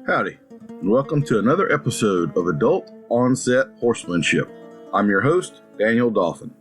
Howdy, and welcome to another episode of Adult Onset Horsemanship. I'm your host, Daniel Dolphin.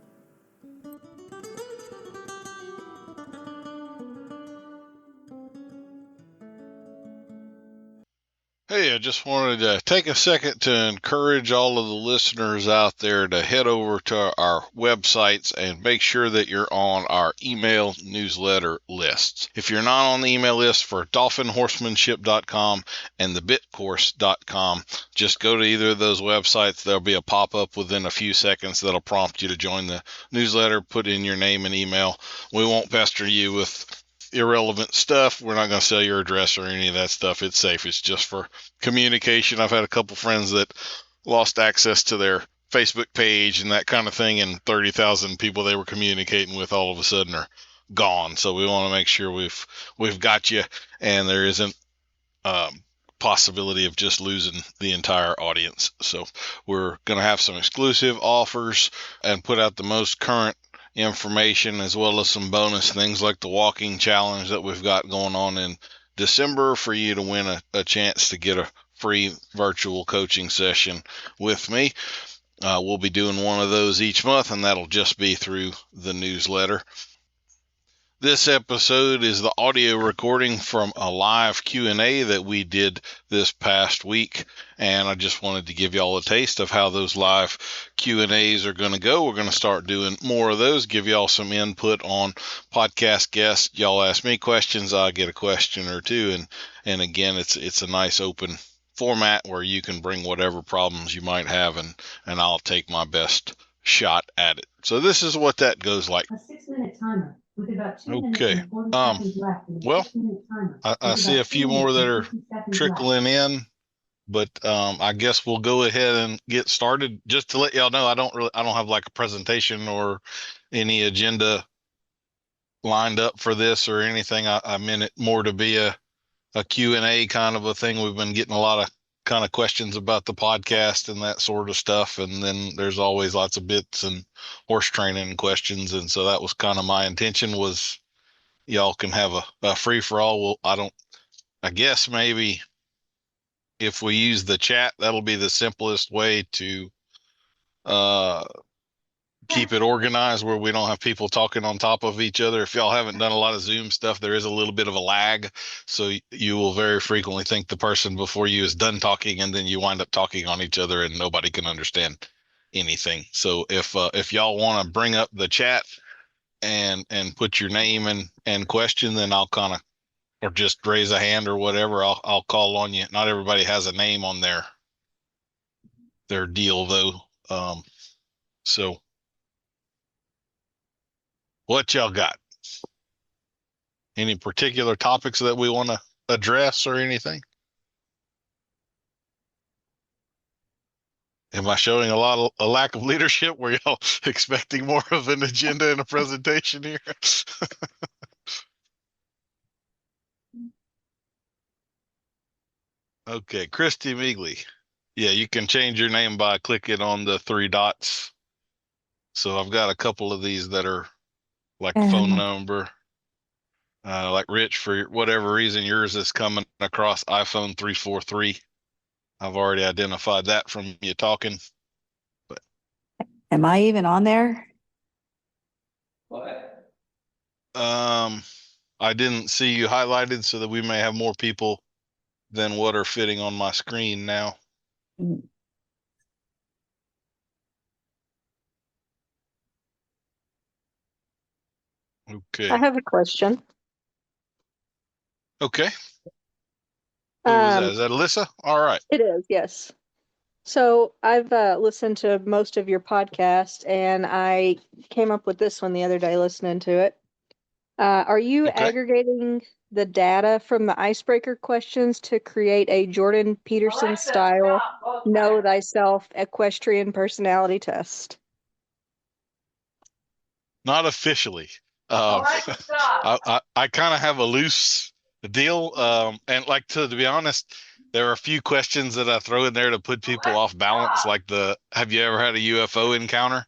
Hey, I just wanted to take a second to encourage all of the listeners out there to head over to our websites and make sure that you're on our email newsletter lists. If you're not on the email list for dolphinhorsemanship.com and thebitcourse.com, just go to either of those websites. There'll be a pop-up within a few seconds that'll prompt you to join the newsletter, put in your name and email. We won't pester you with irrelevant stuff. We're not going to sell your address or any of that stuff. It's safe. It's just for communication. I've had a couple friends that lost access to their Facebook page and that kind of thing, and 30,000 people they were communicating with all of a sudden are gone. So we want to make sure we've got you, and there isn't possibility of just losing the entire audience. So we're going to have some exclusive offers and put out the most current information, as well as some bonus things like the walking challenge that we've got going on in December for you to win a chance to get a free virtual coaching session with me. We'll be doing one of those each month, and that'll just be through the newsletter. This episode is the audio recording from a live Q&A that we did this past week, and I just wanted to give y'all a taste of how those live Q&As are going to go. We're going to start doing more of those, give y'all some input on podcast guests. Y'all ask me questions, I get a question or two, and again, it's a nice open format where you can bring whatever problems you might have, and I'll take my best shot at it. So this is what that goes like. A 6-minute timer. Okay. Well, I see a few more that are trickling in, but I guess we'll go ahead and get started. Just to let y'all know, I don't have like a presentation or any agenda lined up for this or anything. I meant it more to be a Q&A kind of a thing. We've been getting a lot of kind of questions about the podcast and that sort of stuff, and then there's always lots of bits and horse training questions, and so that was kind of my intention, was y'all can have a free-for-all. Well, I guess maybe if we use the chat, that'll be the simplest way to keep it organized, where we don't have people talking on top of each other. If y'all haven't done a lot of Zoom stuff, there is a little bit of a lag, so you will very frequently think the person before you is done talking, and then you wind up talking on each other and nobody can understand anything. So if y'all want to bring up the chat and put your name and question, then I'll kind of, or just raise a hand or whatever, I'll call on you. Not everybody has a name on their deal though. So what y'all got? Any particular topics that we want to address or anything? Am I showing a lack of leadership? Were y'all expecting more of an agenda and a presentation here? Okay, Christy Meagley. Yeah, you can change your name by clicking on the three dots. So I've got a couple of these that are like phone number. Like Rich, for whatever reason, yours is coming across iPhone 343. I've already identified that from you talking. But am I even on there? What? I didn't see you highlighted, so that we may have more people than what are fitting on my screen now. Okay. I have a question. Okay. Who was that? Is that Alyssa? All right. It is, yes. So I've listened to most of your podcast, and I came up with this one the other day listening to it. Are you aggregating the data from the icebreaker questions to create a Jordan Peterson style know thyself equestrian personality test? Not officially. I kind of have a loose deal. And like, to be honest, there are a few questions that I throw in there to put people off balance, like have you ever had a UFO encounter?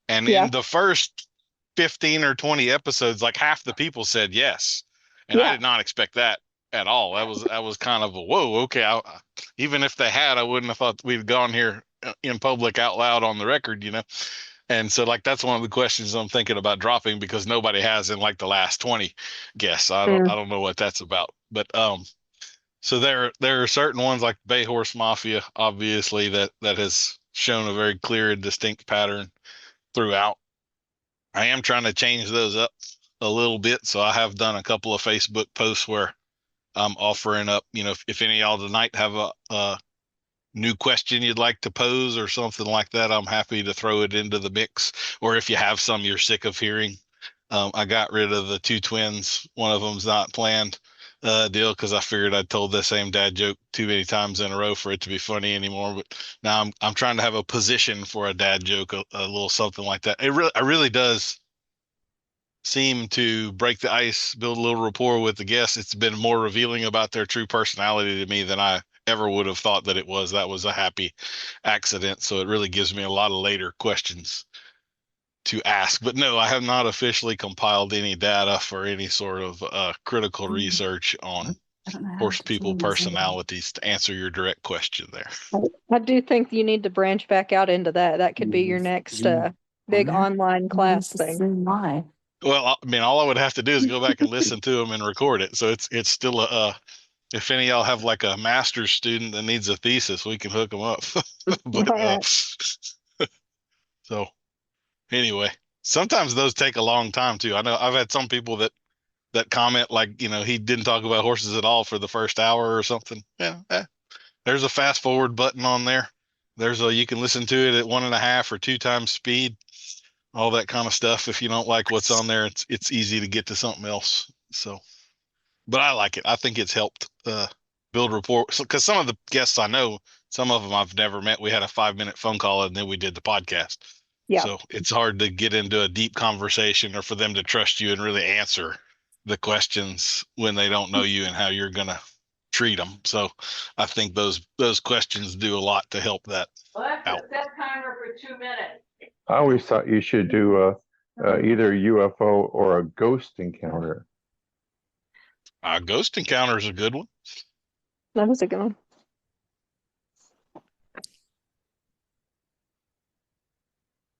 And in the first 15 or 20 episodes, like half the people said yes. And I did not expect that at all. That was kind of a whoa. Okay, even if they had, I wouldn't have thought we'd gone here in public out loud on the record, And so like that's one of the questions I'm thinking about dropping because nobody has in like the last 20 guests. I don't know what that's about. But so there are certain ones like Bay Horse Mafia, obviously that has shown a very clear and distinct pattern throughout. I am trying to change those up a little bit, so I have done a couple of Facebook posts where I'm offering up, if any of y'all tonight have a new question you'd like to pose or something like that, I'm happy to throw it into the mix. Or if you have some you're sick of hearing, I got rid of the two twins. One of them's not planned deal because I figured I'd told the same dad joke too many times in a row for it to be funny anymore. But now I'm trying to have a position for a dad joke, a little something like that. It really does seem to break the ice, build a little rapport with the guests. It's been more revealing about their true personality to me than I ever would have thought that it was. That was a happy accident. So it really gives me a lot of later questions to ask. But no, I have not officially compiled any data for any sort of critical research on horse people personalities to answer your direct question there. I do think you need to branch back out into that. That could be your next big online class thing. Why? Well, I mean, all I would have to do is go back and listen to them and record it. So it's still if any of y'all have like a master's student that needs a thesis, we can hook them up. But so anyway, sometimes those take a long time too. I know I've had some people that comment like, he didn't talk about horses at all for the first hour or something. Yeah. There's a fast forward button on there. You can listen to it at 1.5 or 2 times speed. All that kind of stuff. If you don't like what's on there, it's easy to get to something else. So, but I like it. I think it's helped build rapport. Because some of the guests I know, some of them I've never met. We had a 5-minute phone call and then we did the podcast. Yeah. So it's hard to get into a deep conversation or for them to trust you and really answer the questions when they don't know you and how you're going to treat them. So I think those questions do a lot to help that out. Set timer for 2 minutes. I always thought you should do either UFO or a ghost encounter. A ghost encounter is a good one. That was a good one.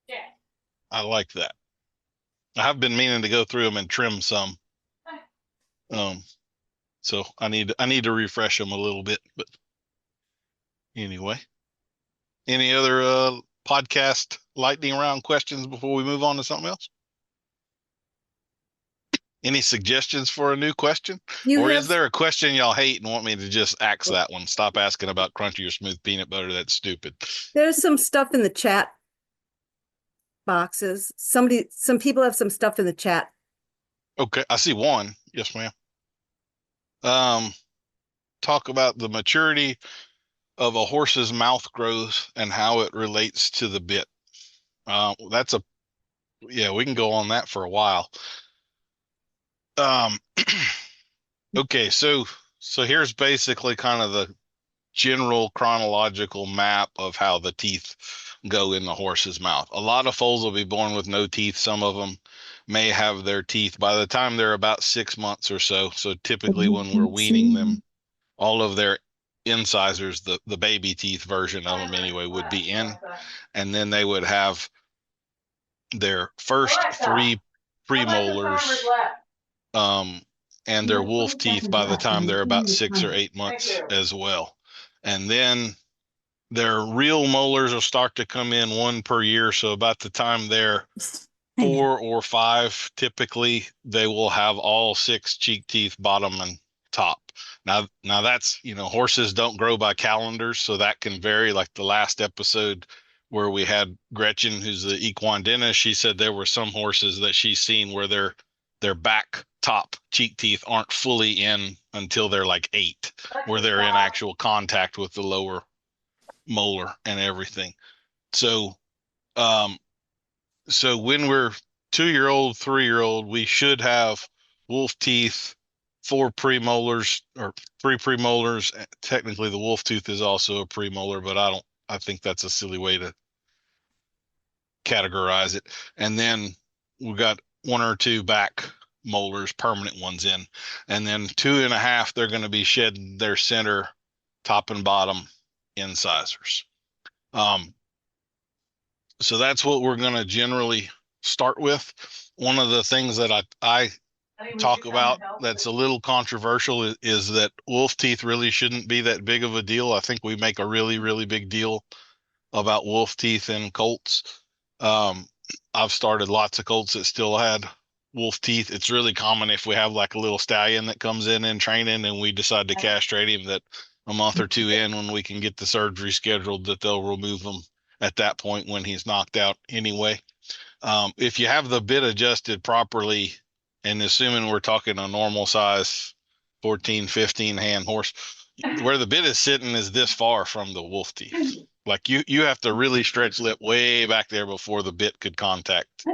Yeah. I like that. I have been meaning to go through them and trim some. So I need to refresh them a little bit. But anyway, any other podcast lightning round questions before we move on to something else? Any suggestions for a new question? Is there a question y'all hate and want me to just axe that one? Stop asking about crunchy or smooth peanut butter. That's stupid. There's some stuff in the chat boxes. Some people have some stuff in the chat. Okay, I see one. Yes, ma'am. Talk about the maturity of a horse's mouth growth and how it relates to the bit. We can go on that for a while. Okay, so here's basically kind of the general chronological map of how the teeth go in the horse's mouth. A lot of foals will be born with no teeth. Some of them may have their teeth by the time they're about 6 months or so. So typically when we're weaning them, all of their incisors, the baby teeth version of them anyway, would be in, and then they would have their first 3 premolars and their wolf teeth by the time they're about 6 or 8 months as well. And then their real molars will start to come in 1 per year. So about the time they're 4 or 5, typically they will have all 6 cheek teeth, bottom and top. Now that's, horses don't grow by calendars, so that can vary. Like the last episode where we had Gretchen, who's the equine dentist, she said there were some horses that she's seen where their back top cheek teeth aren't fully in until they're like 8, where they're in actual contact with the lower molar and everything. So when we're 2-year-old, 3-year-old, we should have wolf teeth, 4 premolars or 3 premolars. Technically the wolf tooth is also a premolar, but I think that's a silly way to categorize it. And then we got 1 or 2 back molars, permanent ones in. And then 2.5, they're going to be shedding their center, top and bottom incisors. So that's what we're going to generally start with. One of the things that I talk about that's a little controversial is that wolf teeth really shouldn't be that big of a deal. I think we make a really, really big deal about wolf teeth in colts. I've started lots of colts that still had wolf teeth. It's really common if we have like a little stallion that comes in training and we decide to castrate him, that a month or two in, when we can get the surgery scheduled, that they'll remove them at that point when he's knocked out anyway. If you have the bit adjusted properly, and assuming we're talking a normal size 14, 15 hand horse, where the bit is sitting is this far from the wolf teeth. Like you have to really stretch lip way back there before the bit could contact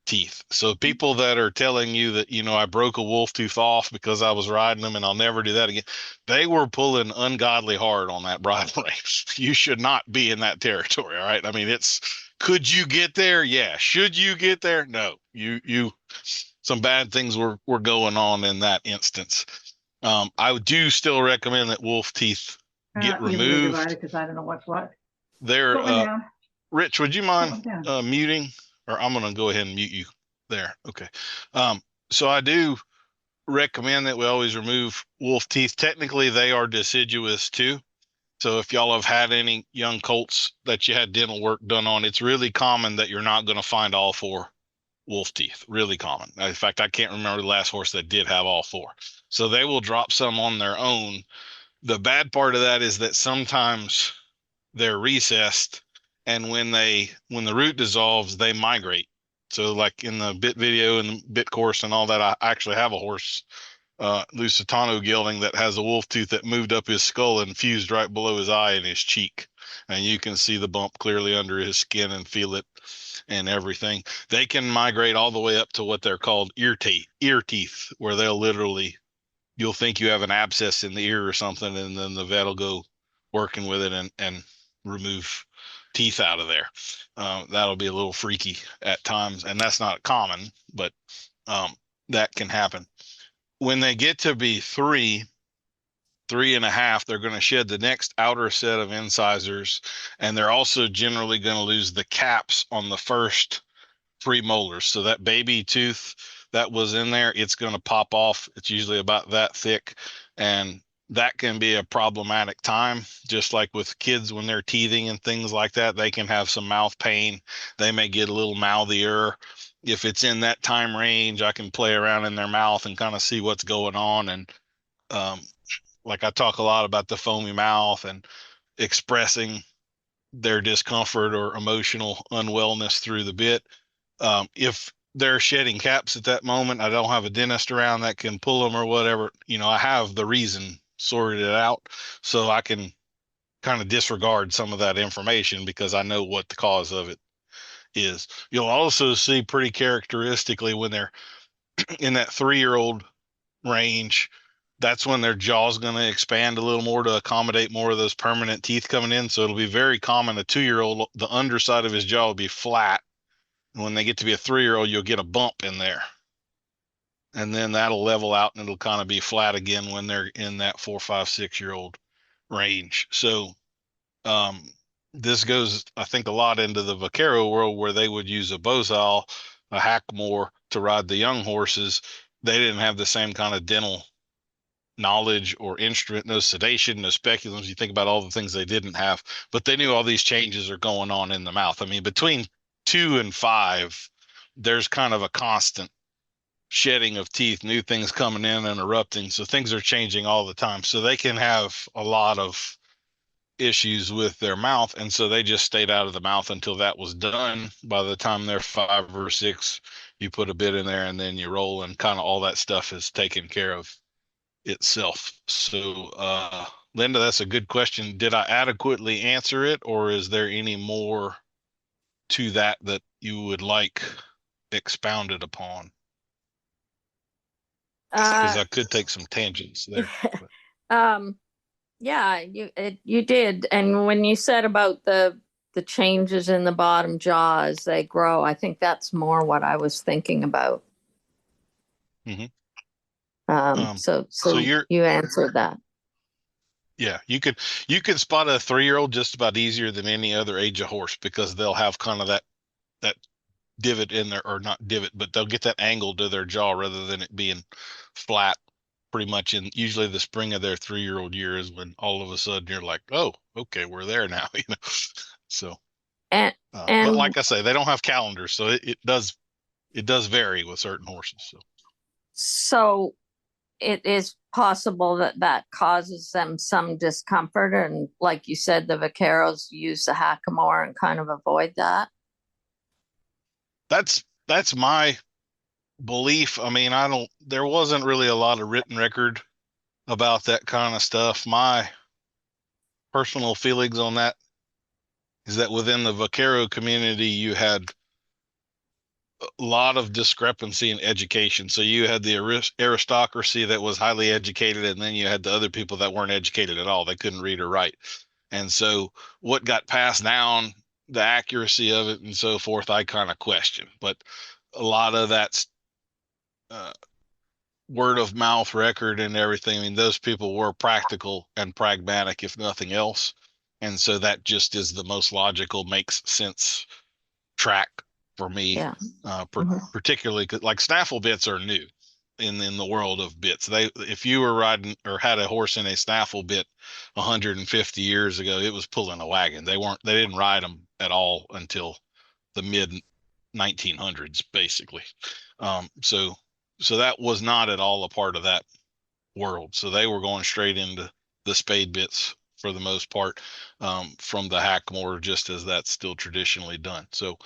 teeth. So people that are telling you that, I broke a wolf tooth off because I was riding them and I'll never do that again, they were pulling ungodly hard on that bridle rein. You should not be in that territory. All right. I mean, could you get there? Yeah. Should you get there? No. Some bad things were going on in that instance. I do still recommend that wolf teeth get removed. Because I don't know what's what. They're Rich, would you mind muting? Or I'm going to go ahead and mute you there. Okay. So I do recommend that we always remove wolf teeth. Technically, they are deciduous too. So if y'all have had any young colts that you had dental work done on, it's really common that you're not going to find all 4 wolf teeth. Really common. In fact, I can't remember the last horse that did have all 4. So they will drop some on their own. The bad part of that is that sometimes they're recessed, and when the root dissolves, they migrate. So like in the bit video and the bit course and all that, I actually have a horse, Lusitano gelding, that has a wolf tooth that moved up his skull and fused right below his eye and his cheek. And you can see the bump clearly under his skin and feel it and everything. They can migrate all the way up to what they're called ear teeth, where you'll think you have an abscess in the ear or something, and then the vet will go working with it and remove teeth out of there. That'll be a little freaky at times, and that's not common, but that can happen. When they get to be 3.5, they're going to shed the next outer set of incisors, and they're also generally going to lose the caps on the first 3 molars. So that baby tooth that was in there, it's going to pop off. It's usually about that thick, and that can be a problematic time. Just like with kids when they're teething and things like that, they can have some mouth pain. They may get a little mouthier. If it's in that time range, I can play around in their mouth and kind of see what's going on. And like I talk a lot about the foamy mouth and expressing their discomfort or emotional unwellness through the bit. If they're shedding caps at that moment, I don't have a dentist around that can pull them or whatever. I have the reason sorted it out, so I can kind of disregard some of that information because I know what the cause of it is. You'll also see pretty characteristically when they're in that 3-year-old range, that's when their jaw's going to expand a little more to accommodate more of those permanent teeth coming in. So it'll be very common, a 2-year-old, the underside of his jaw will be flat. And when they get to be a 3-year-old, you'll get a bump in there. And then that'll level out and it'll kind of be flat again when they're in that 4, 5, 6-year-old range. So this goes, I think, a lot into the vaquero world where they would use a Bozal, a Hackmore to ride the young horses. They didn't have the same kind of dental knowledge or instrument, no sedation, no speculums. You think about all the things they didn't have, but they knew all these changes are going on in the mouth. I mean, between 2 and 5, there's kind of a constant shedding of teeth, new things coming in and erupting. So things are changing all the time. So they can have a lot of issues with their mouth. And so they just stayed out of the mouth until that was done. By the time they're 5 or 6, you put a bit in there and then you roll, and kind of all that stuff is taken care of itself. So, Linda, that's a good question. Did I adequately answer it, or is there any more to that you would like expounded upon? Because I could take some tangents there. Yeah, you did. And when you said about the changes in the bottom jaw as they grow, I think that's more what I was thinking about. Mhm. So so you answered that. Yeah, you can spot a 3-year-old just about easier than any other age of horse because they'll have kind of that divot in there, or not divot, but they'll get that angle to their jaw rather than it being flat. Pretty much in usually the spring of their 3-year-old year is when all of a sudden you're like, oh, okay, we're there now, So, And but and like I say, they don't have calendars, so it does vary with certain horses. so it is possible that that causes them some discomfort, and like you said, the vaqueros use the hackamore and kind of avoid that. That's my belief. I mean, there wasn't really a lot of written record about that kind of stuff. My personal feelings on that is that within the vaquero community, you had a lot of discrepancy in education. So you had the aristocracy that was highly educated, and then you had the other people that weren't educated at all. They couldn't read or write. And so what got passed down, the accuracy of it and so forth, I kind of question. But a lot of that's word of mouth record and everything. I mean, those people were practical and pragmatic, if nothing else. And so that just is the most logical, makes sense track for me. Yeah. Mhm. Particularly 'cause, like, snaffle bits are new in the world of bits. If you were riding or had a horse in a snaffle bit 150 years ago, it was pulling a wagon. They didn't ride them at all until the mid 1900s, basically. So that was not at all a part of that world. So they were going straight into the spade bits for the most part, from the hackamore, just as that's still traditionally done. So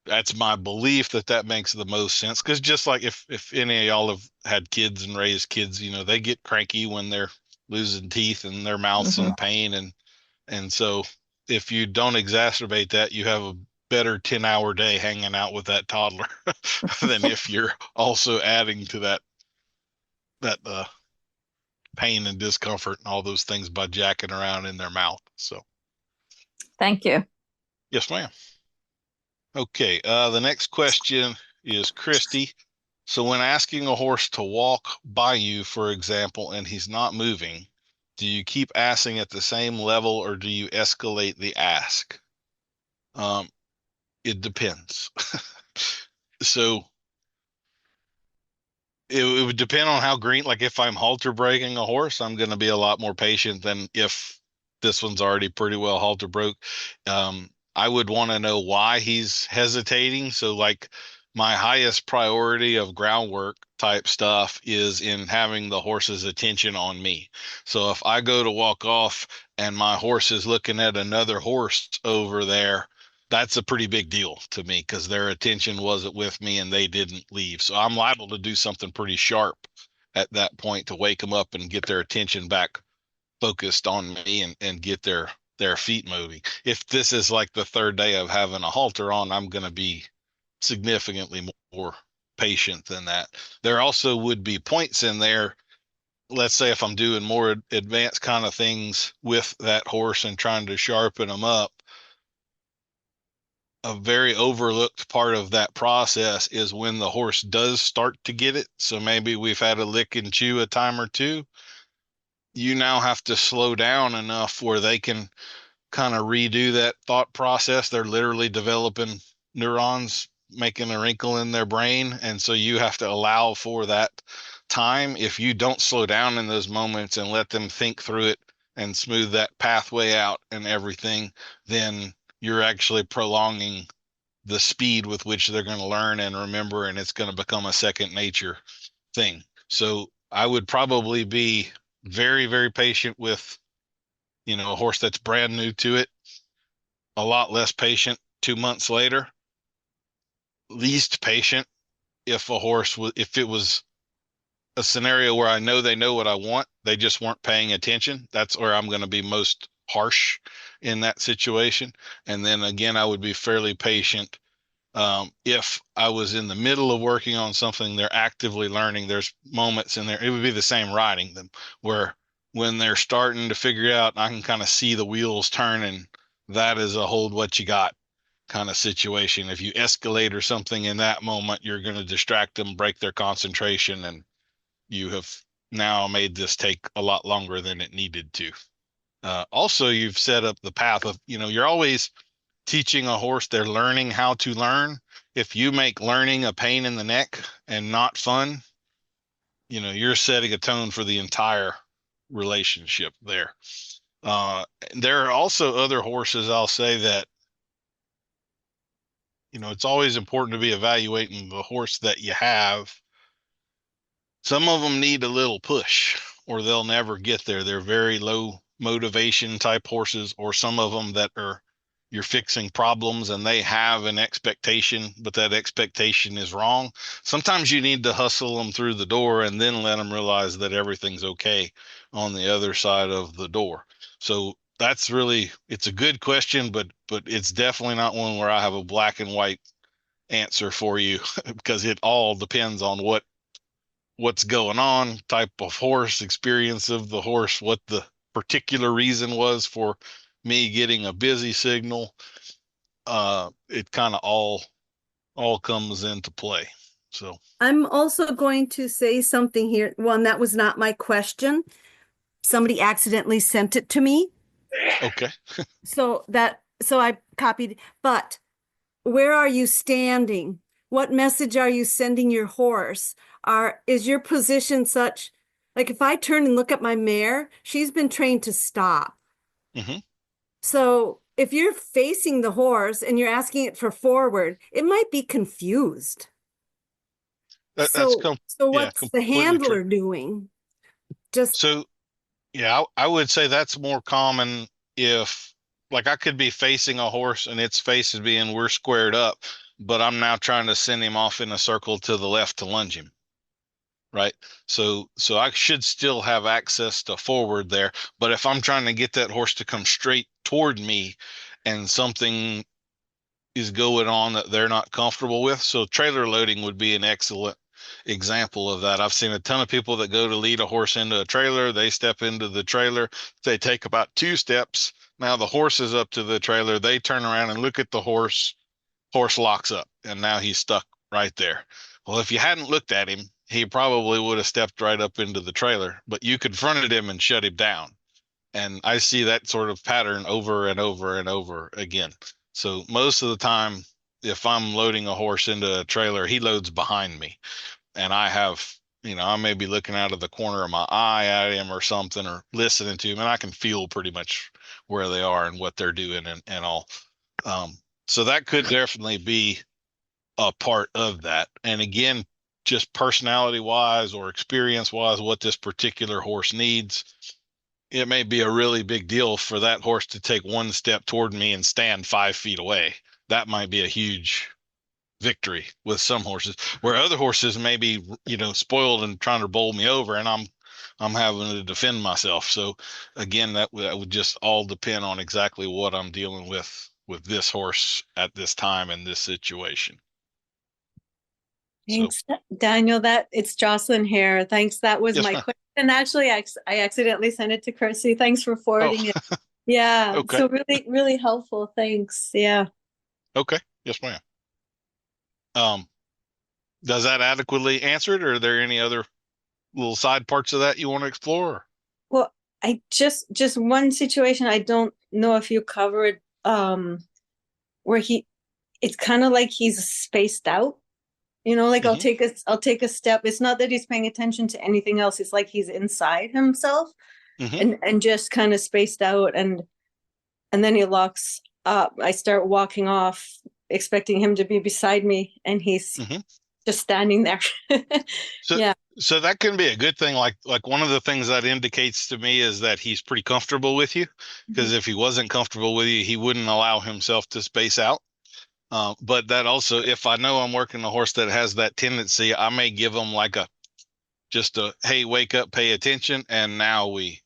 that's my belief that makes the most sense. Because just like if any of y'all have had kids and raised kids, they get cranky when they're losing teeth and their mouth's in pain, and so if you don't exacerbate that, you have a better 10-hour day hanging out with that toddler than if you're also adding to that pain and discomfort and all those things by jacking around in their mouth. So, Thank you. yes, ma'am. Okay, the next question is Christy. So when asking a horse to walk by you, for example, and he's not moving, do you keep asking at the same level or do you escalate the ask? It depends. So it would depend on how green, like if I'm halter breaking a horse, I'm going to be a lot more patient than if this one's already pretty well halter broke. I would want to know why he's hesitating. So like my highest priority of groundwork type stuff is in having the horse's attention on me. So if I go to walk off and my horse is looking at another horse over there, that's a pretty big deal to me because their attention wasn't with me and they didn't leave. So I'm liable to do something pretty sharp at that point to wake them up and get their attention back focused on me and get their feet moving. If this is like the third day of having a halter on, I'm going to be significantly more patient than that. There also would be points in there. Let's say if I'm doing more advanced kind of things with that horse and trying to sharpen them up, a very overlooked part of that process is when the horse does start to get it. So maybe we've had a lick and chew a time or two. You now have to slow down enough where they can kind of redo that thought process. They're literally developing neurons, making a wrinkle in their brain. And so you have to allow for that time. If you don't slow down in those moments and let them think through it and smooth that pathway out and everything, then you're actually prolonging the speed with which they're going to learn and remember, and it's going to become a second nature thing. So I would probably be very, very patient with, a horse that's brand new to it, a lot less patient 2 months later, least patient if it was a scenario where I know they know what I want, they just weren't paying attention. That's where I'm going to be most harsh in that situation. And then again, I would be fairly patient if I was in the middle of working on something they're actively learning. There's moments in there, it would be the same riding them, where when they're starting to figure it out, I can kind of see the wheels turning. That is a hold what you got. kind of situation. If you escalate or something in that moment, you're going to distract them, break their concentration, and you have now made this take a lot longer than it needed to. Also, you've set up the path of, you're always teaching a horse, they're learning how to learn. If you make learning a pain in the neck and not fun, you're setting a tone for the entire relationship there. There are also other horses, I'll say, that it's always important to be evaluating the horse that you have. Some of them need a little push or they'll never get there. They're very low motivation type horses, or some of them that you're fixing problems and they have an expectation, but that expectation is wrong. Sometimes you need to hustle them through the door and then let them realize that everything's okay on the other side of the door. So it's a good question, but it's definitely not one where I have a black and white answer for you because it all depends on what's going on, type of horse, experience of the horse, what the particular reason was for me getting a busy signal. It kind of all comes into play. So I'm also going to say something here. One that was not my question. Somebody accidentally sent it to me. okay. So I copied, but where are you standing? What message are you sending your horse? Is your position such, like if I turn and look at my mare, she's been trained to stop. Mm-hmm. So if you're facing the horse and you're asking it for forward, it might be confused. So what's the handler doing? I would say that's more common if, like, I could be facing a horse and its face is being, we're squared up, but I'm now trying to send him off in a circle to the left to lunge him. Right. So I should still have access to forward there. But if I'm trying to get that horse to come straight toward me and something is going on that they're not comfortable with. So trailer loading would be an excellent example of that. I've seen a ton of people that go to lead a horse into a trailer. They step into the trailer. They take about 2 steps. Now the horse is up to the trailer. They turn around and look at the horse. Horse locks up and now he's stuck right there. Well, if you hadn't looked at him, he probably would have stepped right up into the trailer, but you confronted him and shut him down. And I see that sort of pattern over and over and over again. So most of the time, if I'm loading a horse into a trailer, he loads behind me. And I have, I may be looking out of the corner of my eye at him or something, or listening to him, and I can feel pretty much where they are and what they're doing and all. So that could definitely be a part of that. And again, just personality wise or experience wise, what this particular horse needs, it may be a really big deal for that horse to take 1 step toward me and stand 5 feet away. That might be a huge victory with some horses, where other horses may be, spoiled and trying to bowl me over, and I'm having to defend myself. So again, that would just all depend on exactly what I'm dealing with this horse at this time in this situation. Thanks, Daniel. It's Jocelyn here. Thanks. That was my question. Actually, I accidentally sent it to Kirsty. Thanks for forwarding it. Yeah. Okay. So really, really helpful. Thanks. Yeah. Okay. Yes, ma'am. Does that adequately answer it, or are there any other little side parts of that you want to explore? Well, I just one situation I don't know if you covered, where it's kind of like he's spaced out. Like mm-hmm. I'll take a step. It's not that he's paying attention to anything else. It's like he's inside himself, mm-hmm. and just kind of spaced out. And then he locks up. I start walking off, expecting him to be beside me, and he's mm-hmm. just standing there. So that can be a good thing. Like one of the things that indicates to me is that he's pretty comfortable with you, because mm-hmm. if he wasn't comfortable with you, he wouldn't allow himself to space out. But that also, if I know I'm working a horse that has that tendency, I may give them just a, hey, wake up, pay attention. And now we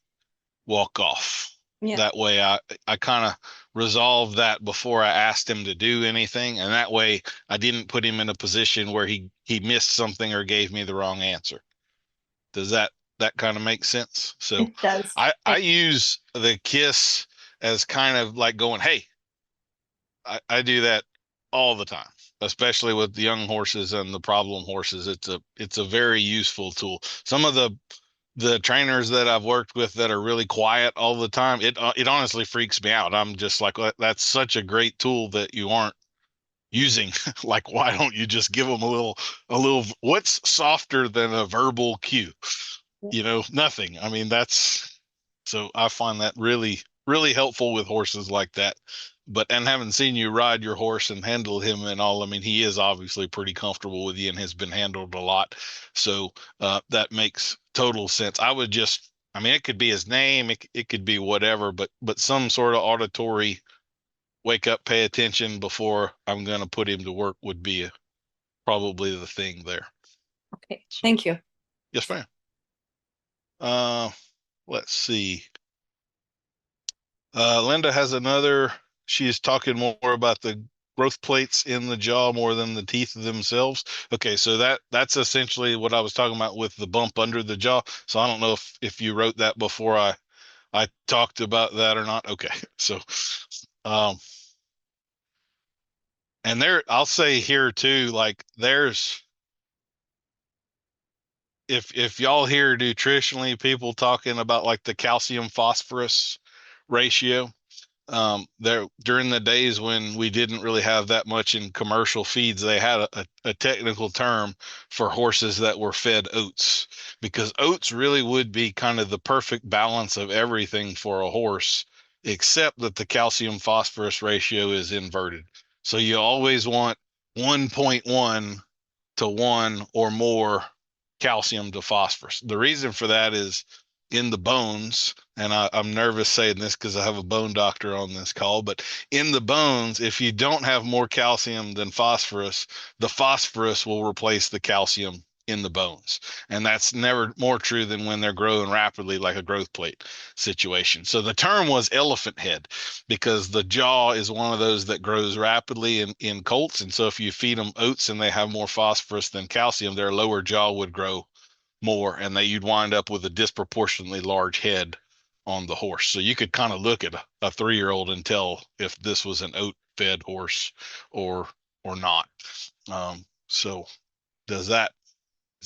walk off. Yeah. That way I kind of resolve that before I asked him to do anything. And that way I didn't put him in a position where he missed something or gave me the wrong answer. Does that kind of make sense? So it does. I use the kiss as kind of like going, hey, I do that all the time, especially with the young horses and the problem horses. It's a very useful tool. Some of the trainers that I've worked with that are really quiet all the time, it honestly freaks me out. I'm just like, that's such a great tool that you aren't using. Like, why don't you just give them a little, what's softer than a verbal cue? Nothing. I mean, so I find that really, really helpful with horses like that. And having seen you ride your horse and handle him and all, I mean, he is obviously pretty comfortable with you and has been handled a lot. So that makes total sense. I mean, it could be his name, it could be whatever, but some sort of auditory wake up, pay attention before I'm going to put him to work would be probably the thing there. Okay, thank you. Yes, ma'am. Let's see. Linda has another. She's talking more about the growth plates in the jaw more than the teeth themselves. Okay, so that's essentially what I was talking about with the bump under the jaw. So I don't know if you wrote that before I talked about that or not. Okay, so and I'll say here too, like if y'all hear nutritionally people talking about like the calcium phosphorus ratio, there during the days when we didn't really have that much in commercial feeds, they had a technical term for horses that were fed oats, because oats really would be kind of the perfect balance of everything for a horse, except that the calcium phosphorus ratio is inverted. So you always want 1.1 to 1 or more calcium to phosphorus. The reason for that is in the bones, and I'm nervous saying this because I have a bone doctor on this call, but in the bones, if you don't have more calcium than phosphorus, the phosphorus will replace the calcium in the bones. And that's never more true than when they're growing rapidly, like a growth plate situation. So the term was elephant head because the jaw is one of those that grows rapidly in colts. And so if you feed them oats and they have more phosphorus than calcium, their lower jaw would grow more, and you'd wind up with a disproportionately large head on the horse. So you could kind of look at a 3-year-old and tell if this was an oat fed horse or not. So is that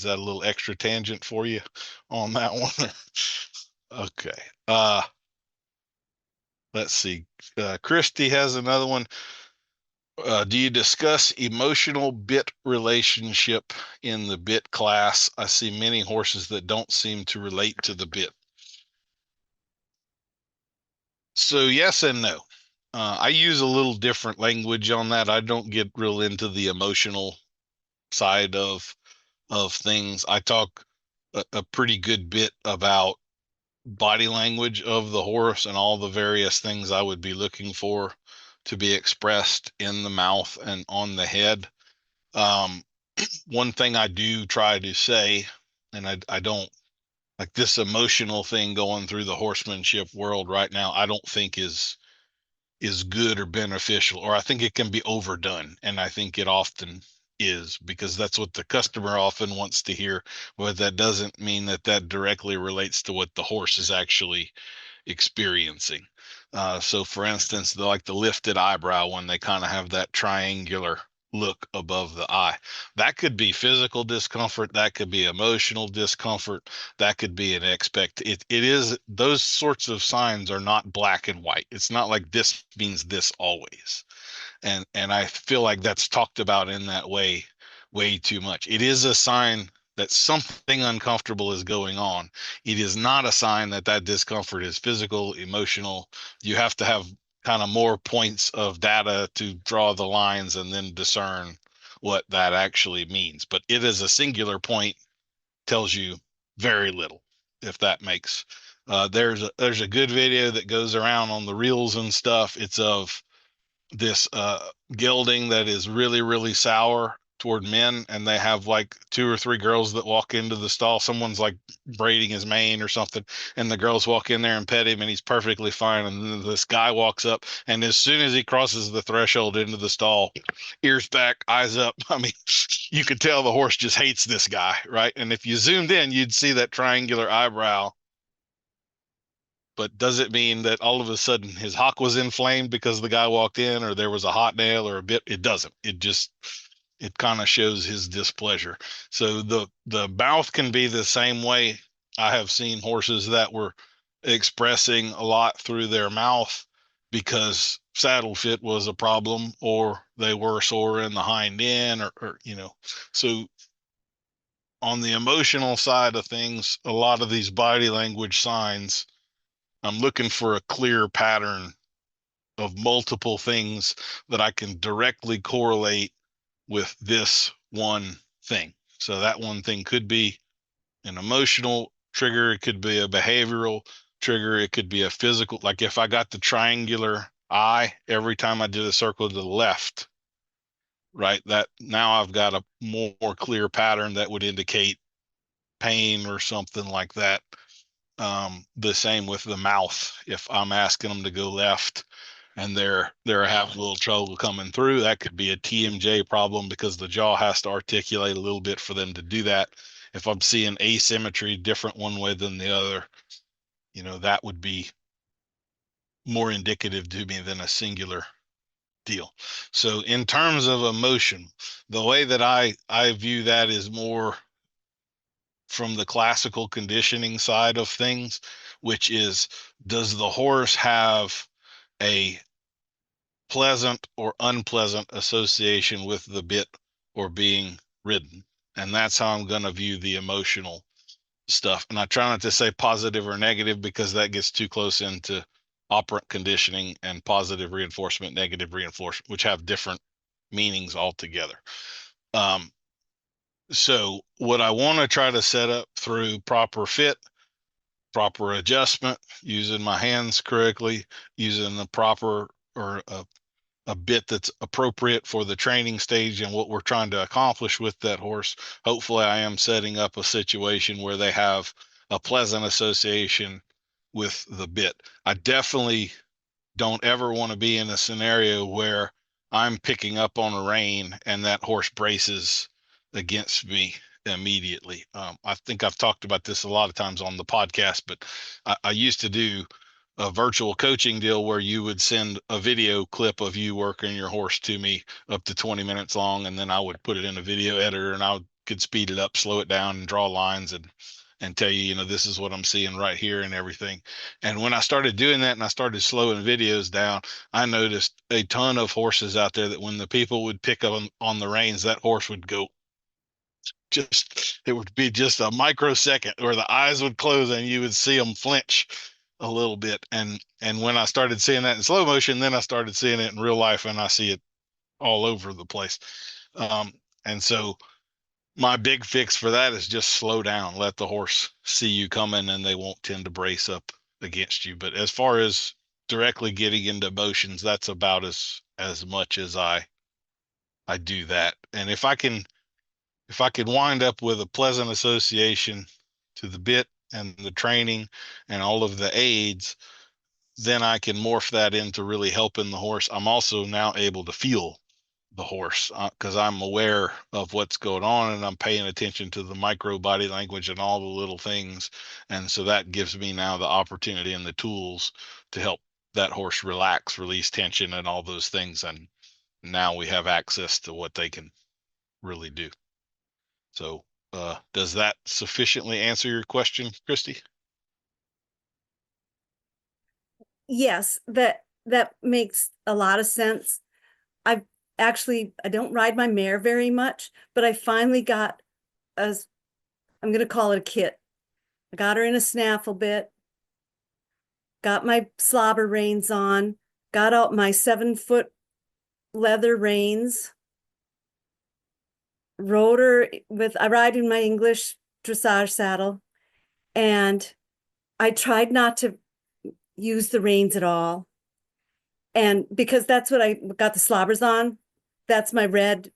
a little extra tangent for you on that one? Okay. Let's see. Christy has another one. Do you discuss emotional bit relationship in the bit class? I see many horses that don't seem to relate to the bit. So yes and no. I use a little different language on that. I don't get real into the emotional side of things. I talk a pretty good bit about body language of the horse and all the various things I would be looking for to be expressed in the mouth and on the head. One thing I do try to say, and I don't like this emotional thing going through the horsemanship world right now, I don't think is good or beneficial, or I think it can be overdone. And I think it often is, because that's what the customer often wants to hear, but that doesn't mean that directly relates to what the horse is actually experiencing. So for instance, like the lifted eyebrow, when they kind of have that triangular look above the eye, that could be physical discomfort, that could be emotional discomfort, that could be it is, those sorts of signs are not black and white. It's not like this means this always. And I feel like that's talked about in that way too much. It is a sign that something uncomfortable is going on. It is not a sign that discomfort is physical, emotional. You have to have kind of more points of data to draw the lines and then discern what that actually means. But it is a singular point, tells you very little, if that makes. There's a good video that goes around on the reels and stuff. It's of this gelding that is really, really sour toward men, and they have like 2 or 3 girls that walk into the stall. Someone's like braiding his mane or something, and the girls walk in there and pet him, and he's perfectly fine. And then this guy walks up, and as soon as he crosses the threshold into the stall, ears back, eyes up, I mean, you could tell the horse just hates this guy, right? And if you zoomed in, you'd see that triangular eyebrow but does it mean that all of a sudden his hock was inflamed because the guy walked in, or there was a hot nail or a bit? It doesn't. It kind of shows his displeasure. So the mouth can be the same way. I have seen horses that were expressing a lot through their mouth because saddle fit was a problem, or they were sore in the hind end, or so on the emotional side of things, a lot of these body language signs, I'm looking for a clear pattern of multiple things that I can directly correlate with this one thing. So that one thing could be an emotional trigger. It could be a behavioral trigger. It could be a physical. Like if I got the triangular eye every time I did a circle to the left, right? That now I've got a more clear pattern that would indicate pain or something like that. The same with the mouth. If I'm asking them to go left and they're having a little trouble coming through, that could be a TMJ problem because the jaw has to articulate a little bit for them to do that. If I'm seeing asymmetry different one way than the other, that would be more indicative to me than a singular deal. So in terms of emotion, the way that I view that is more from the classical conditioning side of things, which is, does the horse have a pleasant or unpleasant association with the bit or being ridden? And that's how I'm going to view the emotional stuff. And I try not to say positive or negative because that gets too close into operant conditioning and positive reinforcement, negative reinforcement, which have different meanings altogether. So what I want to try to set up through proper fit, proper adjustment, using my hands correctly, using the proper or a bit that's appropriate for the training stage and what we're trying to accomplish with that horse. Hopefully I am setting up a situation where they have a pleasant association with the bit. I definitely don't ever want to be in a scenario where I'm picking up on a rein and that horse braces against me immediately. I think I've talked about this a lot of times on the podcast, but I used to do a virtual coaching deal where you would send a video clip of you working your horse to me up to 20 minutes long, and then I would put it in a video editor and could speed it up, slow it down, and draw lines and tell you, this is what I'm seeing right here and everything. And when I started doing that and I started slowing videos down, I noticed a ton of horses out there that when the people would pick up on the reins, that horse would go it would be just a microsecond where the eyes would close and you would see them flinch a little bit. And when I started seeing that in slow motion, then I started seeing it in real life, and I see it all over the place. And so my big fix for that is just slow down, let the horse see you coming, and they won't tend to brace up against you. But as far as directly getting into emotions, that's about as much as I do that. And if I can wind up with a pleasant association to the bit and the training and all of the aids, then I can morph that into really helping the horse. I'm also now able to feel the horse because I'm aware of what's going on and I'm paying attention to the micro body language and all the little things. And so that gives me now the opportunity and the tools to help that horse relax, release tension and all those things. And now we have access to what they can really do. So does that sufficiently answer your question, Christy? Yes, that makes a lot of sense. I don't ride my mare very much, but I finally got I'm going to call it a kit. I got her in a snaffle bit, got my slobber reins on, got out my 7-foot leather reins, rode her I ride in my English dressage saddle, and I tried not to use the reins at all. And because that's what I got the slobbers on, that's my red,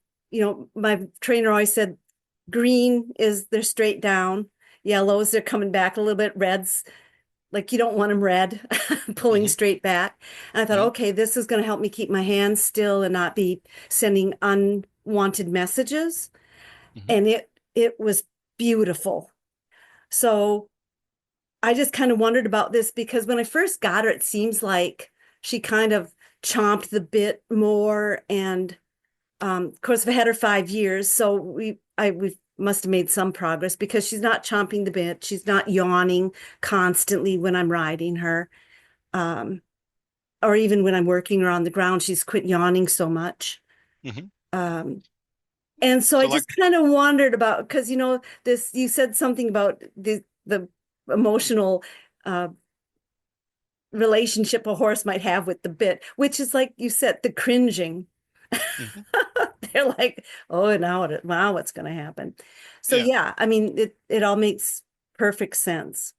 my trainer always said, green is they're straight down, yellows, they're coming back a little bit, reds, like you don't want them red, pulling straight back. And I thought, okay, this is going to help me keep my hands still and not be sending unwanted messages. And it was beautiful. So I just kind of wondered about this because when I first got her, it seems like she kind of chomped the bit more. And of course, I've had her 5 years, so we must have made some progress because she's not chomping the bit. She's not yawning constantly when I'm riding her. Or even when I'm working her on the ground, she's quit yawning so much. Mhm. And so I So, like, just kind of wondered about, because this, you said something about the emotional relationship a horse might have with the bit, which is like you said, the cringing. mhm. They're like, oh, now what's going to happen? So Yeah. yeah, I mean, it all makes perfect sense.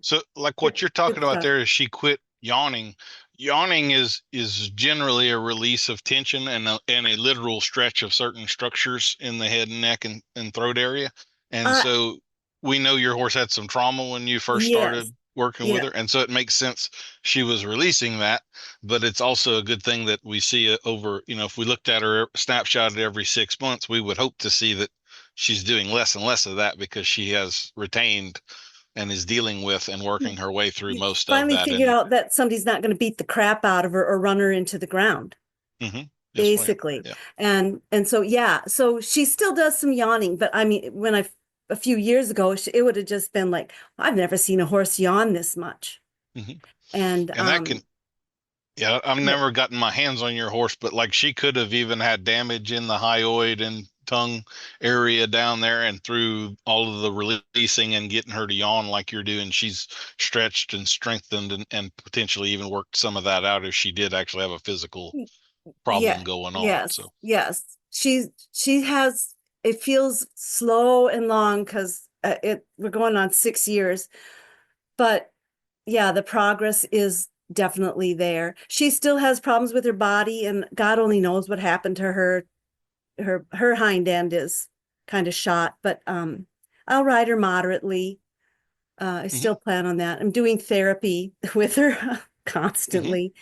So, like, Good, what you're good talking about stuff. there is she quit yawning. Yawning is generally a release of tension and a literal stretch of certain structures in the head and neck and throat area. And Uh, so we know your horse had some trauma when you first yes, started working with yeah, her, and so it makes sense she was releasing that. But it's also a good thing that we see over, if we looked at her snapshot every 6 months, we would hope to see that she's doing less and less of that because she has retained and is dealing with and working her way through you most of finally that. figured And out that somebody's not going to beat the crap out of her or run her into the ground, yes, ma'am. basically. Yeah. And so yeah, so she still does some yawning, but I mean, a few years ago, it would have just been like, I've never seen a horse yawn this much. hmm And And that can, yeah, I've yeah, never gotten my hands on your horse, but like she could have even had damage in the hyoid and tongue area down there, and through all of the releasing and getting her to yawn like you're doing, she's stretched and strengthened and potentially even worked some of that out if she did actually have a physical problem yeah, going on. yes, So, yes. She has, it feels slow and long because we're going on 6 years, but yeah, the progress is definitely there. She still has problems with her body, and God only knows what happened to her. Her hind end is kind of shot, but I'll ride her moderately. I mhm, still plan on that. I'm doing therapy with her mhm. constantly.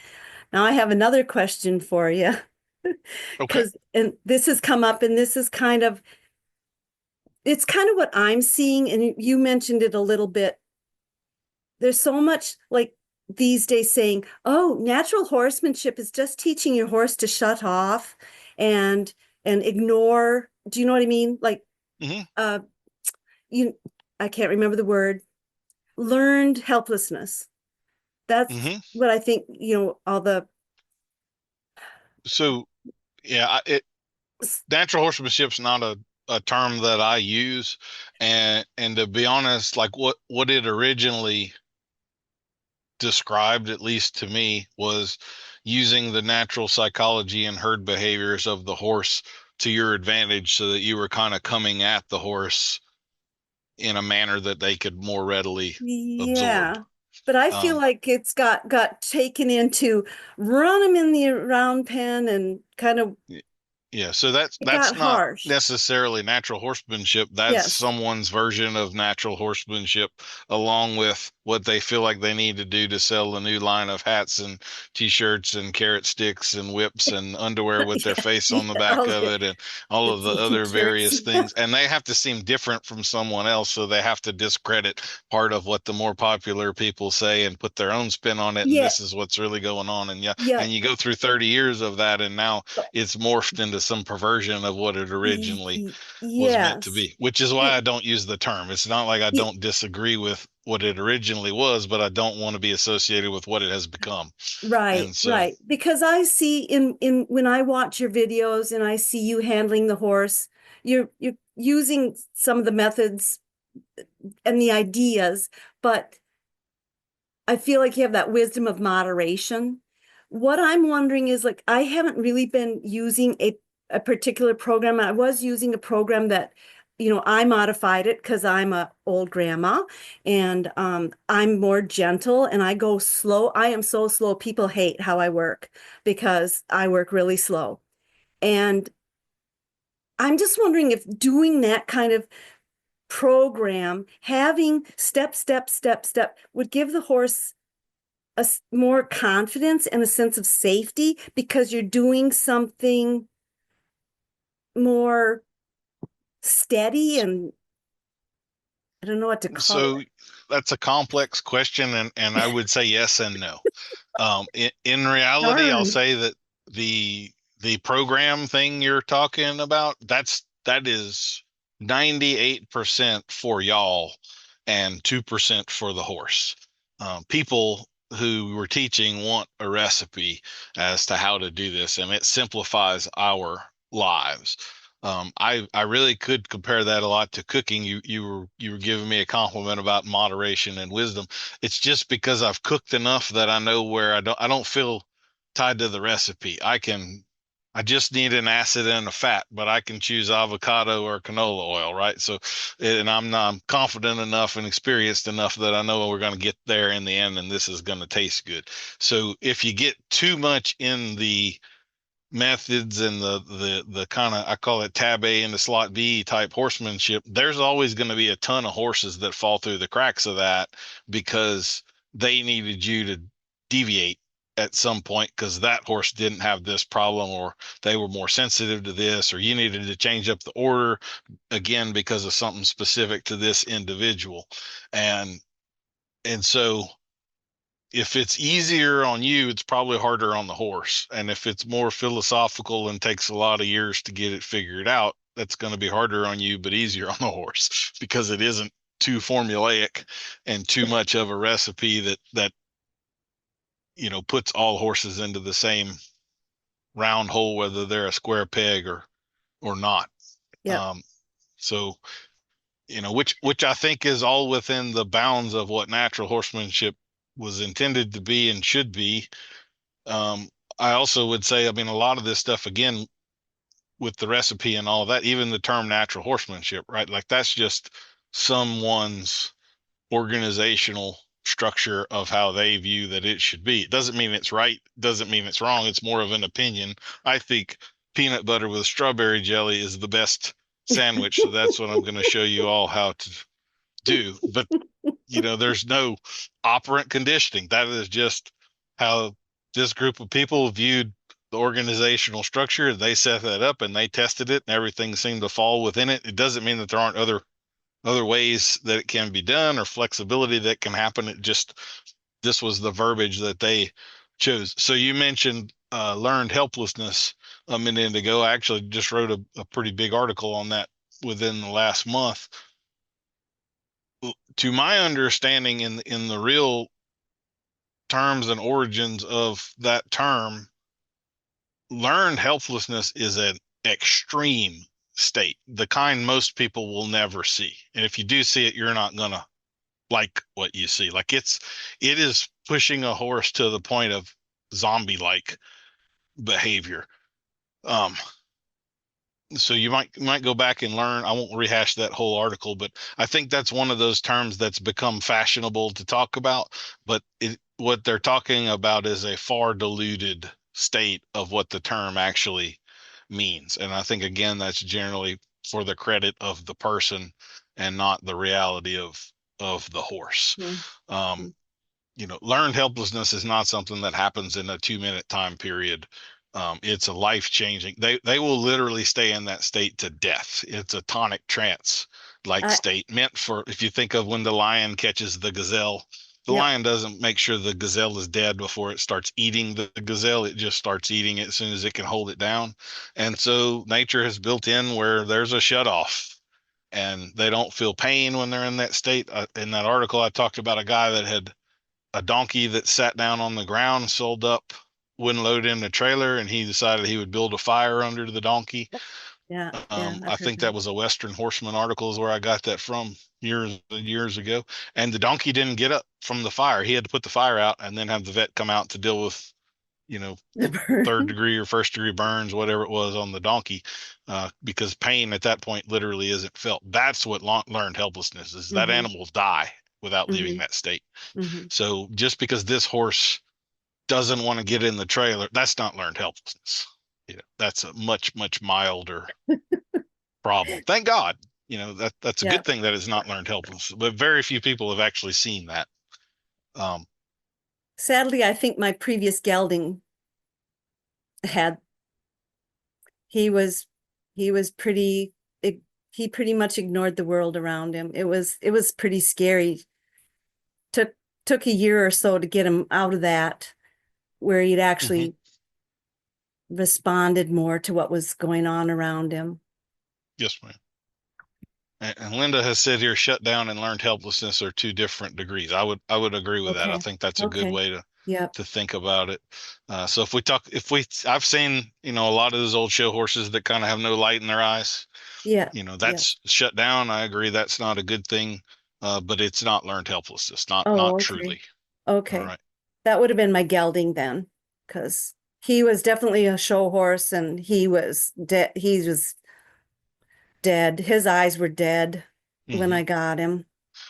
Now I have another question for you. Okay. Because and this has come up, and this is it's kind of what I'm seeing, and you mentioned it a little bit. There's so much like these days saying, oh, natural horsemanship is just teaching your horse to shut off and ignore. Do you know what I mean? Like hmm uh you I can't remember the word. Learned helplessness. That's hmm what I think, all the So, yeah, natural horsemanship's not a term that I use, and to be honest, like what it originally described, at least to me, was using the natural psychology and herd behaviors of the horse to your advantage, so that you were kind of coming at the horse in a manner that they could more readily absorb. yeah. But I feel Um, like it's got taken into run them in the round pen and kind of Yeah, so it that's got not harsh. necessarily natural horsemanship. That's Yes. someone's version of natural horsemanship, along with what they feel like they need to do to sell a new line of hats and t-shirts and carrot sticks and whips and underwear with their Yeah, face on the yeah, back all of it, and all the of the other t-shirts. various things. And they have to seem different from someone else, so they have to discredit part of what the more popular people say and put their own spin on it. And Yeah, this is what's really going on. And yeah, yeah. and you go through 30 years of that, and now it's morphed into some perversion of what it originally was meant to Yes. be, which is why I don't use the term. It's not like I Y- don't disagree with what it originally was, but I don't want to be associated with what it has become. Right, And so, right. Because I see in when I watch your videos and I see you handling the horse, you're using some of the methods and the ideas, but I feel like you have that wisdom of moderation. What I'm wondering is like I haven't really been using a particular program. I was using a program that, I modified it because I'm a old grandma and I'm more gentle and I go slow. I am so slow. People hate how I work because I work really slow. And I'm just wondering if doing that kind of program, having step, step, step, step, would give the horse more confidence and a sense of safety because you're doing something more steady and I don't know what to call So it. that's a complex question, and I would say yes and no. In reality, I'll Darn. say that the program thing you're talking about, that is 98% for y'all and 2% for the horse. People who we're teaching want a recipe as to how to do this, and it simplifies our lives. I really could compare that a lot to cooking. You were giving me a compliment about moderation and wisdom. It's just because I've cooked enough that I know where I don't feel tied to the recipe. I just need an acid and a fat, but I can choose avocado or canola oil, right? So, and I'm confident enough and experienced enough that I know we're going to get there in the end, and this is going to taste good. So if you get too much in the methods and the kind of, I call it tab A and the slot B type horsemanship, there's always going to be a ton of horses that fall through the cracks of that because they needed you to deviate at some point because that horse didn't have this problem, or they were more sensitive to this, or you needed to change up the order again because of something specific to this individual. And so if it's easier on you, it's probably harder on the horse. And if it's more philosophical and takes a lot of years to get it figured out, that's going to be harder on you, but easier on the horse because it isn't too formulaic and too much of a recipe that puts all horses into the same round hole, whether they're a square peg or not. Yeah. So, which I think is all within the bounds of what natural horsemanship was intended to be and should be. I also would say, I mean, a lot of this stuff, again, with the recipe and all of that, even the term natural horsemanship, right? Like that's just someone's organizational structure of how they view that it should be. It doesn't mean it's right, doesn't mean it's wrong. It's more of an opinion. I think peanut butter with strawberry jelly is the best sandwich. So that's what I'm going to show you all how to do. But, there's no operant conditioning. That is just how this group of people viewed the organizational structure. They set that up and they tested it and everything seemed to fall within it. It doesn't mean that there aren't other ways that it can be done or flexibility that can happen. This was the verbiage that they chose. So you mentioned learned helplessness a minute ago. I actually just wrote a pretty big article on that within the last month. To my understanding, in the real terms and origins of that term, learned helplessness is an extreme state, the kind most people will never see. And if you do see it, you're not gonna like what you see. Like it is pushing a horse to the point of zombie-like behavior. So you might go back and learn. I won't rehash that whole article, but I think that's one of those terms that's become fashionable to talk about. But what they're talking about is a far diluted state of what the term actually means. And I think, again, that's generally for the credit of the person and not the reality of the horse. Learned helplessness is not something that happens in a 2-minute time period. It's a life-changing. They will literally stay in that state to death. It's a tonic trance like state, meant for, if you think of when the lion catches the gazelle, the lion doesn't make sure the gazelle is dead before it starts eating the gazelle. It just starts eating it as soon as it can hold it down. And so nature has built in where there's a shut off and they don't feel pain when they're in that state. In that article, I talked about a guy that had a donkey that sat down on the ground, sold up, wouldn't load in the trailer, and he decided he would build a fire under the donkey. Yeah. I think that was a Western Horseman article is where I got that from years ago. And the donkey didn't get up from the fire. He had to put the fire out and then have the vet come out to deal with, third degree or first degree burns, whatever it was on the donkey, because pain at that point literally isn't felt. That's what learned helplessness is. That animal die without leaving that state. So just because this horse doesn't want to get in the trailer, that's not learned helplessness. That's a much, much milder problem. Thank God. That's a good thing that it's not learned helplessness, but very few people have actually seen that. Sadly, I think my previous gelding he was pretty he pretty much ignored the world around him. It was pretty scary. Took a year or so to get him out of that, where he'd actually responded more to what was going on around him. Yes, ma'am. And Linda has said here, shut down and learned helplessness are two different degrees. I would agree with that. I Okay. think that's a good Okay. way Yep. to think about it. So I've seen, a lot of those old show horses that kind of have no light in their eyes. Yeah. That's shut down. I agree. That's not a good thing. But it's not learned helplessness. Not Okay. truly. Okay. All right. That would have been my gelding then, because he was definitely a show horse and he was dead. He was dead. His eyes were dead when I got him.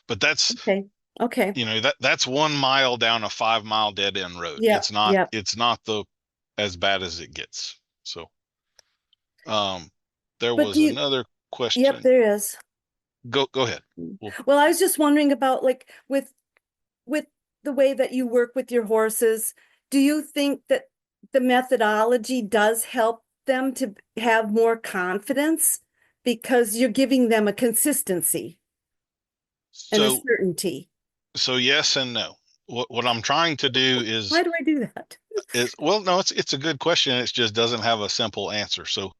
But that's Okay. that's 1 mile down a 5 mile dead end road. Yeah. It's not Yep. it's not as bad as it gets. So there But was do you- another question. Yep, there is. Go ahead. Well, I was just wondering about, like, with the way that you work with your horses, do you think that the methodology does help them to have more confidence because you're giving them a consistency and a So certainty? so yes and no. What I'm trying to do is Why do I do that? no, it's a good question. It just doesn't have a simple answer. So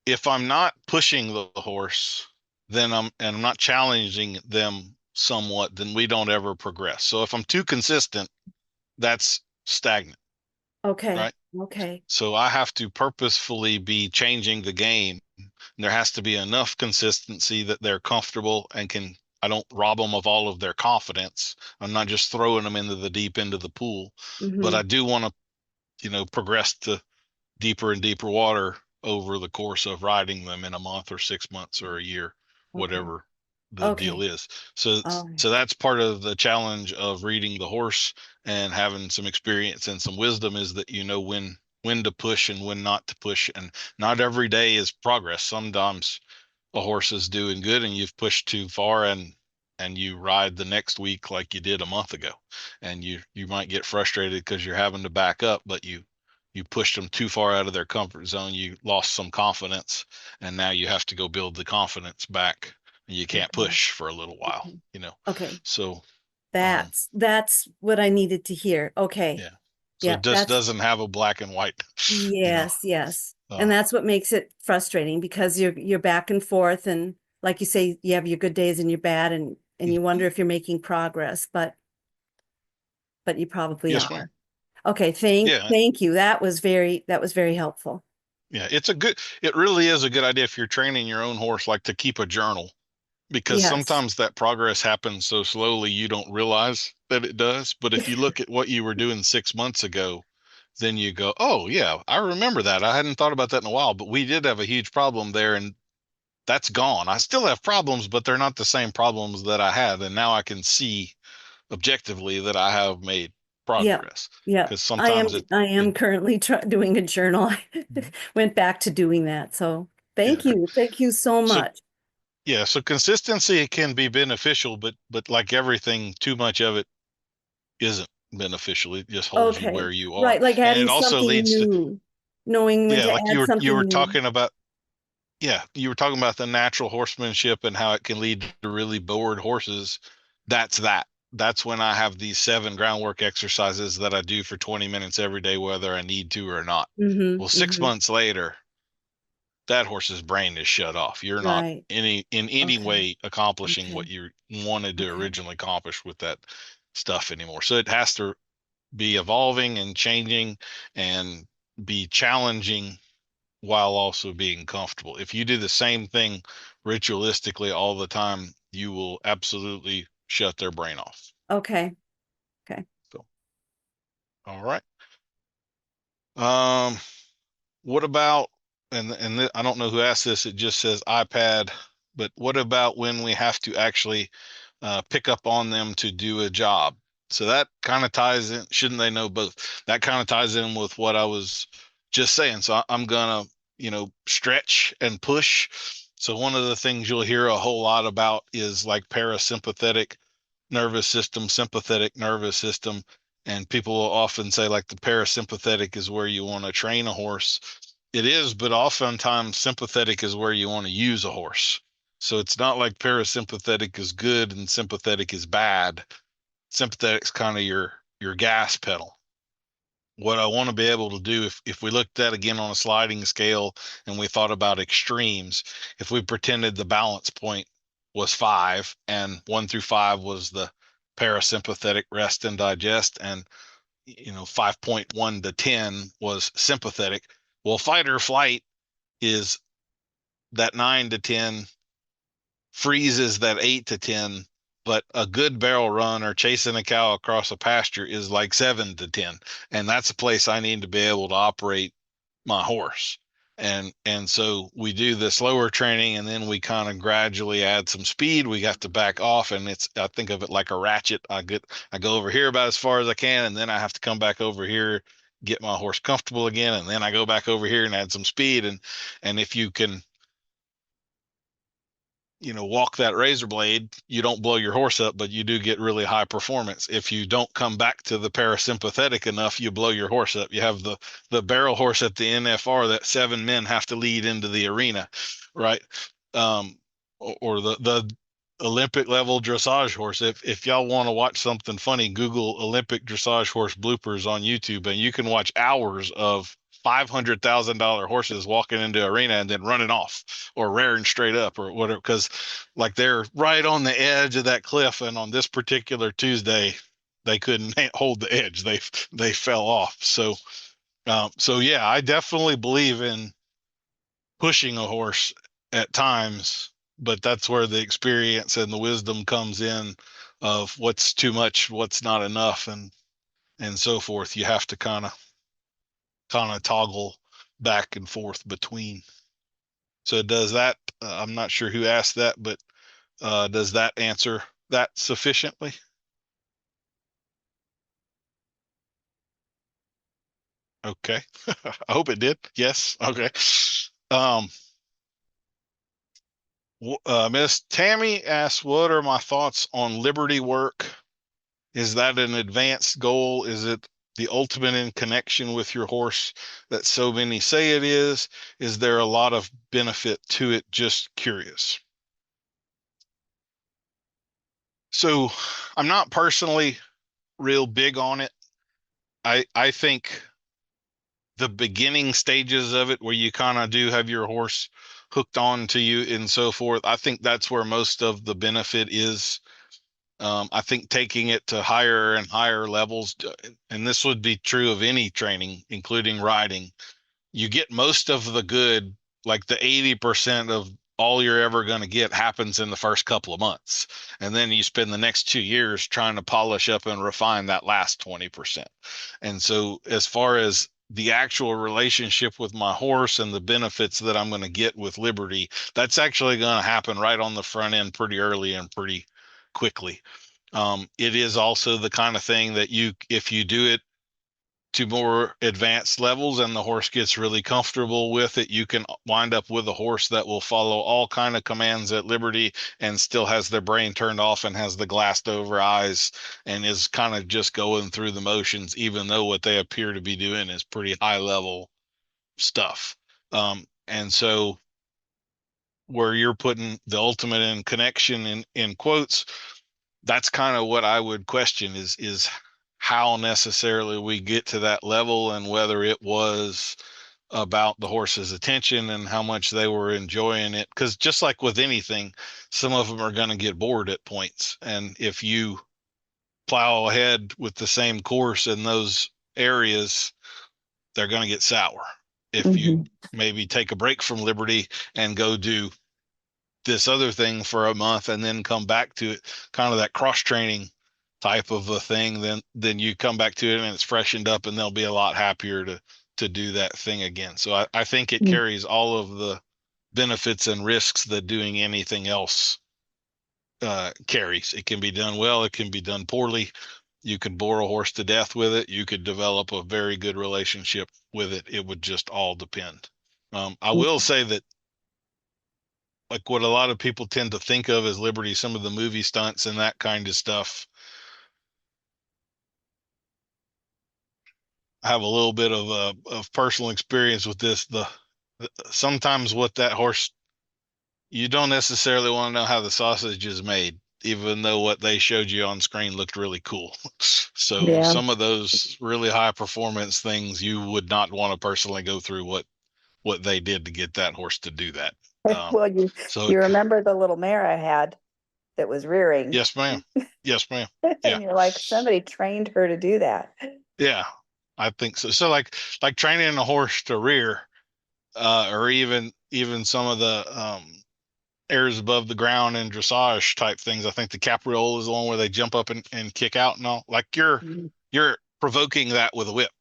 if I'm not pushing the horse, then I'm not challenging them somewhat, then we don't ever progress. So if I'm too consistent, that's stagnant. Okay. Right. Okay. So I have to purposefully be changing the game. There has to be enough consistency that they're comfortable and I don't rob them of all of their confidence. I'm not just throwing them into the deep end of the pool, but I do want to, progress to deeper and deeper water over the course of riding them in a month or 6 months or a year, whatever the deal is. So that's part of the challenge of reading the horse and having some experience and some wisdom, is that when to push and when not to push. And not every day is progress. Sometimes a horse is doing good and you've pushed too far, and you ride the next week like you did a month ago, and you might get frustrated because you're having to back up, but you pushed them too far out of their comfort zone. You lost some confidence, and now you have to go build the confidence back, and you can't push for a little while, Okay. So That's what I needed to hear. Okay. Yeah. So it just doesn't have a black and white. Yes. And that's what makes it frustrating, because you're back and forth, and like you say, you have your good days and your bad, and you wonder if you're making progress, but you probably Yes, are. ma'am. Okay, thank you. That was very helpful. Yeah, it really is a good idea if you're training your own horse, like to keep a journal, because sometimes that progress happens so slowly you don't realize that it does. But if you look at what you were doing 6 months ago, then you go, oh yeah, I remember that. I hadn't thought about that in a while, but we did have a huge problem there, and that's gone. I still have problems, but they're not the same problems that I had. And now I can see objectively that I have made progress. Yeah. Because sometimes I am currently doing a journal. I went back to doing that. So thank you. Thank you so much. So consistency can be beneficial, but like everything, too much of it isn't beneficial. It just holds you where you are. Right, like adding and it also something leads new, knowing when to like add something you were new. talking about. Yeah, you were talking about the natural horsemanship and how it can lead to really bored horses. That's when I have these 7 groundwork exercises that I do for 20 minutes every day, whether I need to or not. Well, 6 months later, that horse's brain is shut off. You're not in any way accomplishing what you wanted to originally accomplish with that stuff anymore. So it has to be evolving and changing and be challenging while also being comfortable. If you do the same thing ritualistically all the time, you will absolutely shut their brain off. Okay. So, all right. What about, and I don't know who asked this, it just says iPad, but what about when we have to actually pick up on them to do a job? So that kind of ties in, shouldn't they know both? That kind of ties in with what I was just saying. So I'm gonna, stretch and push. So one of the things you'll hear a whole lot about is like parasympathetic nervous system, sympathetic nervous system. And people will often say like the parasympathetic is where you want to train a horse. It is, but oftentimes sympathetic is where you want to use a horse. So it's not like parasympathetic is good and sympathetic is bad. Sympathetic's kind of your gas pedal. What I want to be able to do, if we looked at again on a sliding scale and we thought about extremes, if we pretended the balance point was 5 and 1 through 5 was the parasympathetic rest and digest, and 5.1 to 10 was sympathetic. Well, fight or flight is that 9 to 10, freeze is that 8 to 10, but a good barrel run or chasing a cow across a pasture is like 7 to 10. And that's a place I need to be able to operate my horse. And so we do the slower training, and then we kind of gradually add some speed. We have to back off, and I think of it like a ratchet. I go over here about as far as I can, and then I have to come back over here, get my horse comfortable again, and then I go back over here and add some speed. And if you can walk that razor blade, you don't blow your horse up, but you do get really high performance. If you don't come back to the parasympathetic enough, you blow your horse up. You have the barrel horse at the NFR that 7 men have to lead into the arena, right? Or the Olympic level dressage horse. If y'all want to watch something funny, Google Olympic dressage horse bloopers on YouTube, and you can watch hours of $500,000 horses walking into arena and then running off or rearing straight up or whatever, because like they're right on the edge of that cliff, and on this particular Tuesday they couldn't hold the edge. They fell off. So yeah, I definitely believe in pushing a horse at times, but that's where the experience and the wisdom comes in of what's too much, what's not enough, and so forth. You have to kind of toggle back and forth between. So does that, I'm not sure who asked that, but does that answer that sufficiently? Okay. I hope it did. Yes. Okay. Miss Tammy asks, what are my thoughts on Liberty work? Is that an advanced goal? Is it the ultimate in connection with your horse that so many say it is? Is there a lot of benefit to it? Just curious. So I'm not personally real big on it. I think the beginning stages of it, where you kind of do have your horse hooked on to you and so forth, I think that's where most of the benefit is. I think taking it to higher and higher levels, and this would be true of any training, including riding, you get most of the good, like the 80% of all you're ever going to get happens in the first couple of months. And then you spend the next 2 years trying to polish up and refine that last 20%. And so as far as the actual relationship with my horse and the benefits that I'm going to get with Liberty, that's actually going to happen right on the front end pretty early and pretty quickly. It is also the kind of thing that if you do it to more advanced levels and the horse gets really comfortable with it, you can wind up with a horse that will follow all kind of commands at Liberty and still has their brain turned off and has the glassed over eyes and is kind of just going through the motions, even though what they appear to be doing is pretty high level stuff. And so where you're putting the ultimate in connection in quotes, that's kind of what I would question is how necessarily we get to that level, and whether it was about the horse's attention and how much they were enjoying it. Because just like with anything, some of them are going to get bored at points. And if you plow ahead with the same course in those areas, they're going to get sour. If you maybe take a break from Liberty and go do this other thing for a month and then come back to it, kind of that cross training type of a thing, then you come back to it and it's freshened up, and they'll be a lot happier to do that thing again. So I think it carries all of the benefits and risks that doing anything else carries. It can be done well, it can be done poorly. You could bore a horse to death with it. You could develop a very good relationship with it. It would just all depend. I will say that, like what a lot of people tend to think of as Liberty, some of the movie stunts and that kind of stuff, I have a little bit of personal experience with this. Sometimes what that horse you don't necessarily want to know how the sausage is made, even though what they showed you on screen looked really cool. So Yeah. some of those really high performance things, you would not want to personally go through what they did to get that horse to do that. Well, you So you remember the little mare I had that was rearing, yes, ma'am. Yes, ma'am. Yeah. and you're like, somebody trained her to do that. Yeah, I think so. So like training a horse to rear, or even some of the airs above the ground and dressage type things. I think the capriole is the one where they jump up and kick out and all. Like you're provoking that with a whip,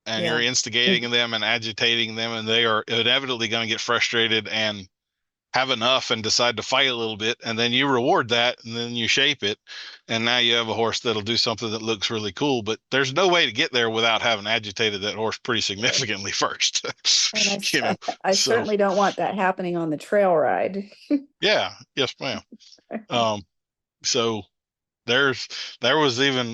and Yeah. you're instigating them and agitating them, and they are inevitably going to get frustrated and have enough and decide to fight a little bit, and then you reward that, and then you shape it, and now you have a horse that'll do something that looks really cool. But there's no way to get there without having agitated that horse pretty significantly first. And You know, I so certainly don't want that happening on the trail ride. yeah, yes, ma'am. So there was even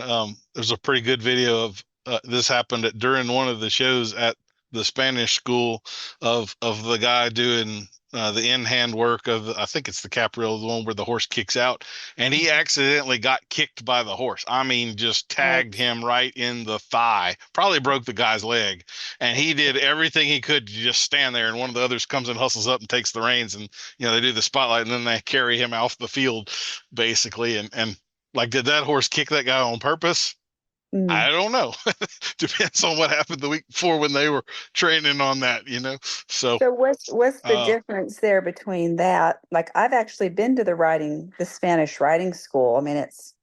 there's a pretty good video of this happened during one of the shows at the Spanish school of the guy doing the in-hand work of I think it's the capriole, the one where the horse kicks out, and he accidentally got kicked by the horse. I mean, just tagged him right in the thigh, probably broke the guy's leg, and he did everything he could to just stand there. And one of the others comes and hustles up and takes the reins, and they do the spotlight, and then they carry him off the field, basically, and like, did that horse kick that guy on purpose? I don't know. Depends on what happened the week before when they were training on that, So what's the difference there between that? Like, I've actually been to the Spanish riding school. I mean, it's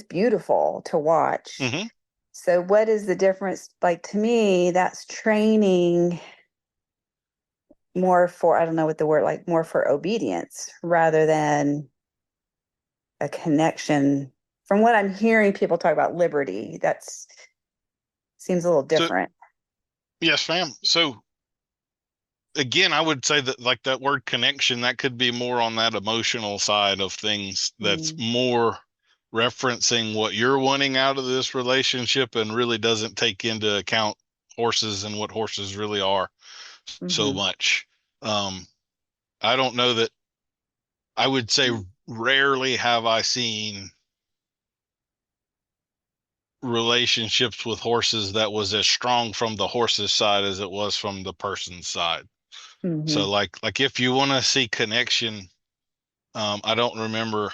beautiful to watch. Mm-hmm. So what is the difference? Like, to me, that's training more for, I don't know what the word, like more for obedience rather than a connection. From what I'm hearing people talk about liberty, that's seems a little different. Yes, ma'am. So again, I would say that like that word connection, that could be more on that emotional side of things. That's more referencing what you're wanting out of this relationship and really doesn't take into account horses and what horses really are so much. I don't know that I would say rarely have I seen relationships with horses that was as strong from the horse's side as it was from the person's side. So like if you want to see connection, I don't remember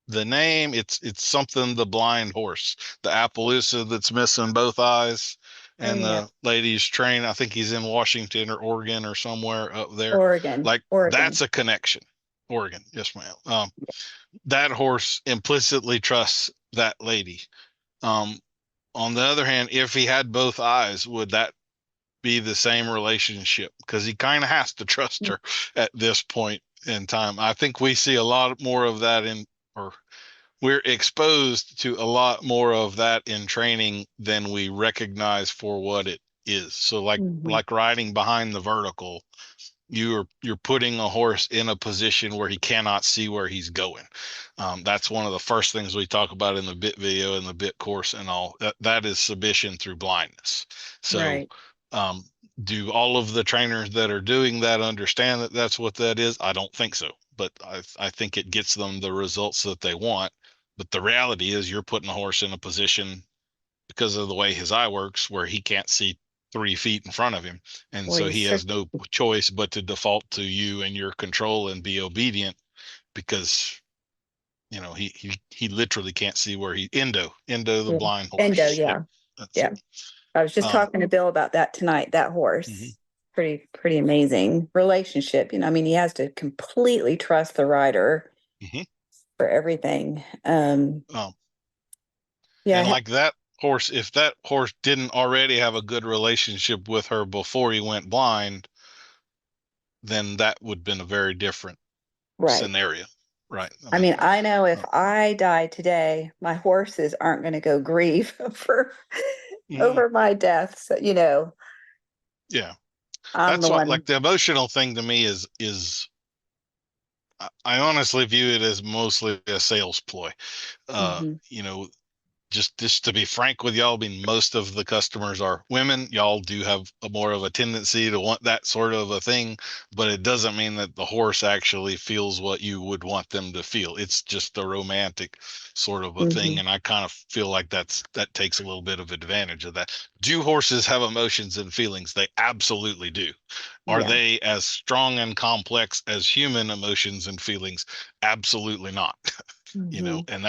the name. It's something, the blind horse, the Appaloosa that's missing both eyes, and the lady's train. I think he's in Washington or Oregon or somewhere up there. Oregon. That's a connection. Oregon, yes, ma'am. That horse implicitly trusts that lady. On the other hand, if he had both eyes, would that be the same relationship? Because he kind of has to trust her at this point in time. I think we see a lot more of that we're exposed to a lot more of that in training than we recognize for what it is. So like riding behind the vertical, you're putting a horse in a position where he cannot see where he's going. That's one of the first things we talk about in the bit video and the bit course and all. That is submission through blindness. So do all of the trainers that are doing that understand that that's what that is? I don't think so, but I think it gets them the results that they want. But the reality is you're putting a horse in a position because of the way his eye works where he can't see 3 feet in front of him. And so he has no choice but to default to you and your control and be obedient because, he literally can't see where Endo, the blind horse. Endo, yeah. I was just talking to Bill about that tonight. That horse, pretty amazing relationship. I mean, he has to completely trust the rider for everything. And like that horse, if that horse didn't already have a good relationship with her before he went blind, then that would have been a very different scenario. Right. I mean, I know if I die today, my horses aren't going to go grieve over my death. So, Yeah. That's what, like, the emotional thing to me is I honestly view it as mostly a sales ploy. just to be frank with y'all, I mean, most of the customers are women. Y'all do have a more of a tendency to want that sort of a thing, but it doesn't mean that the horse actually feels what you would want them to feel. It's just a romantic sort of a thing, and I kind of feel like that takes a little bit of advantage of that. Do horses have emotions and feelings? They absolutely do. Are they as strong and complex as human emotions and feelings? Absolutely not. You know, and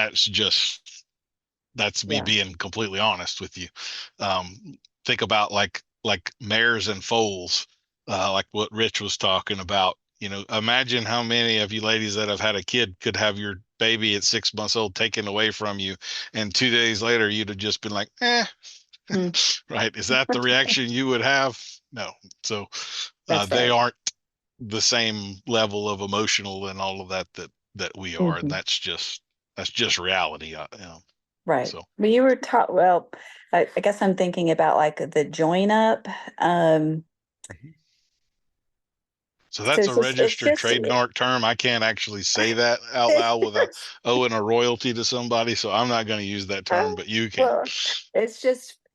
that's me being completely honest with you. Think about like mares and foals, like what Rich was talking about. You know, imagine how many of you ladies that have had a kid could have your baby at 6 months old taken away from you, and 2 days later you'd have just been like, right? Is that the reaction you would have? No. So they aren't the same level of emotional and all of that we are, and that's just reality. Right. So. But you were taught, well, I guess I'm thinking about like the join up. So that's a registered trademark term. I can't actually say that out loud without owing a royalty to somebody. So I'm not going to use that term, but you can. Well,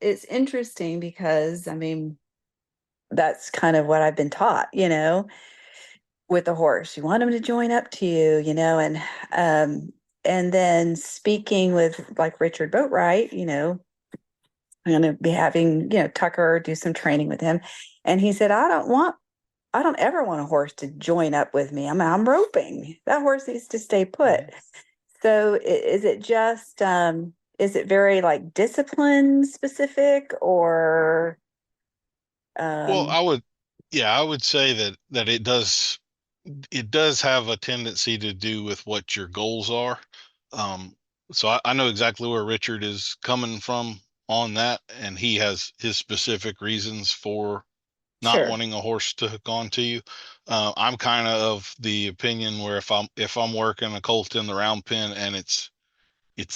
it's interesting because, I mean, that's kind of what I've been taught, you know, with the horse. You want him to join up to you, you know, and then speaking with like Richard Boatwright, you know, I'm going to be having, you know, Tucker do some training with him. And he said, I don't ever want a horse to join up with me. I'm roping. That horse needs to stay put. So is it just, is it very like discipline specific or? Well, I would say that it does have a tendency to do with what your goals are. So I know exactly where Richard is coming from on that, and he has his specific reasons for not wanting a horse to hook on to you. I'm kind of the opinion where if I'm working a colt in the round pen and it's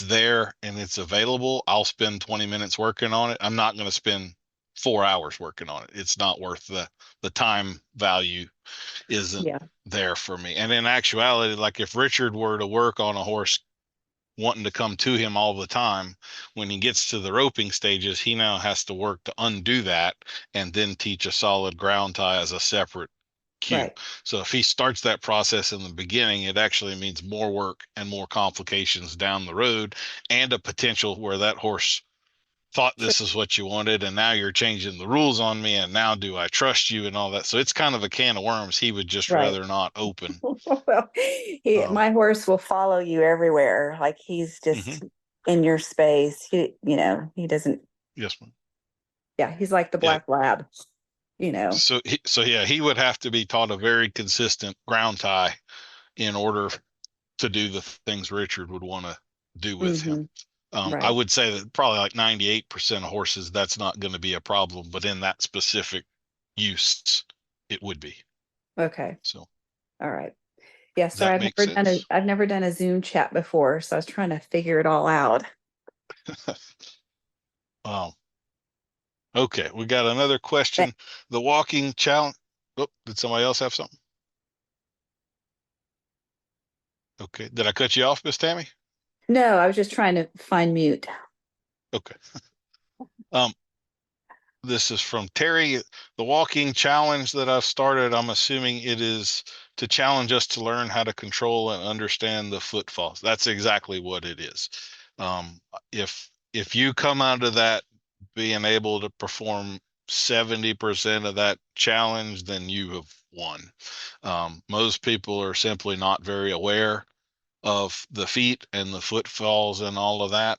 there and it's available, I'll spend 20 minutes working on it. I'm not going to spend 4 hours working on it. It's not worth the time value isn't there for me. And in actuality, like if Richard were to work on a horse wanting to come to him all the time, when he gets to the roping stages, he now has to work to undo that and then teach a solid ground tie as a separate cue. Right. So if he starts that process in the beginning, it actually means more work and more complications down the road, and a potential where that horse thought this is what you wanted, and now you're changing the rules on me, and now do I trust you and all that. So it's kind of a can of worms he would just rather not open. Well, my horse will follow you everywhere. Like he's just in your space. He doesn't. Yes, ma'am. Yeah, he's like the black lab, you know. So he would have to be taught a very consistent ground tie in order to do the things Richard would want to do with him. I would say that probably like 98% of horses, that's not going to be a problem, but in that specific use, it would be. Okay. So. All right. Yeah. So I've never done a Zoom chat before, so I was trying to figure it all out. Okay. We got another question. The walking challenge. Oh, did somebody else have something? Okay. Did I cut you off, Miss Tammy? No, I was just trying to find mute. Okay. This is from Terry. The walking challenge that I've started, I'm assuming it is to challenge us to learn how to control and understand the footfalls. That's exactly what it is. If you come out of that being able to perform 70% of that challenge, then you have won. Most people are simply not very aware of the feet and the footfalls and all of that.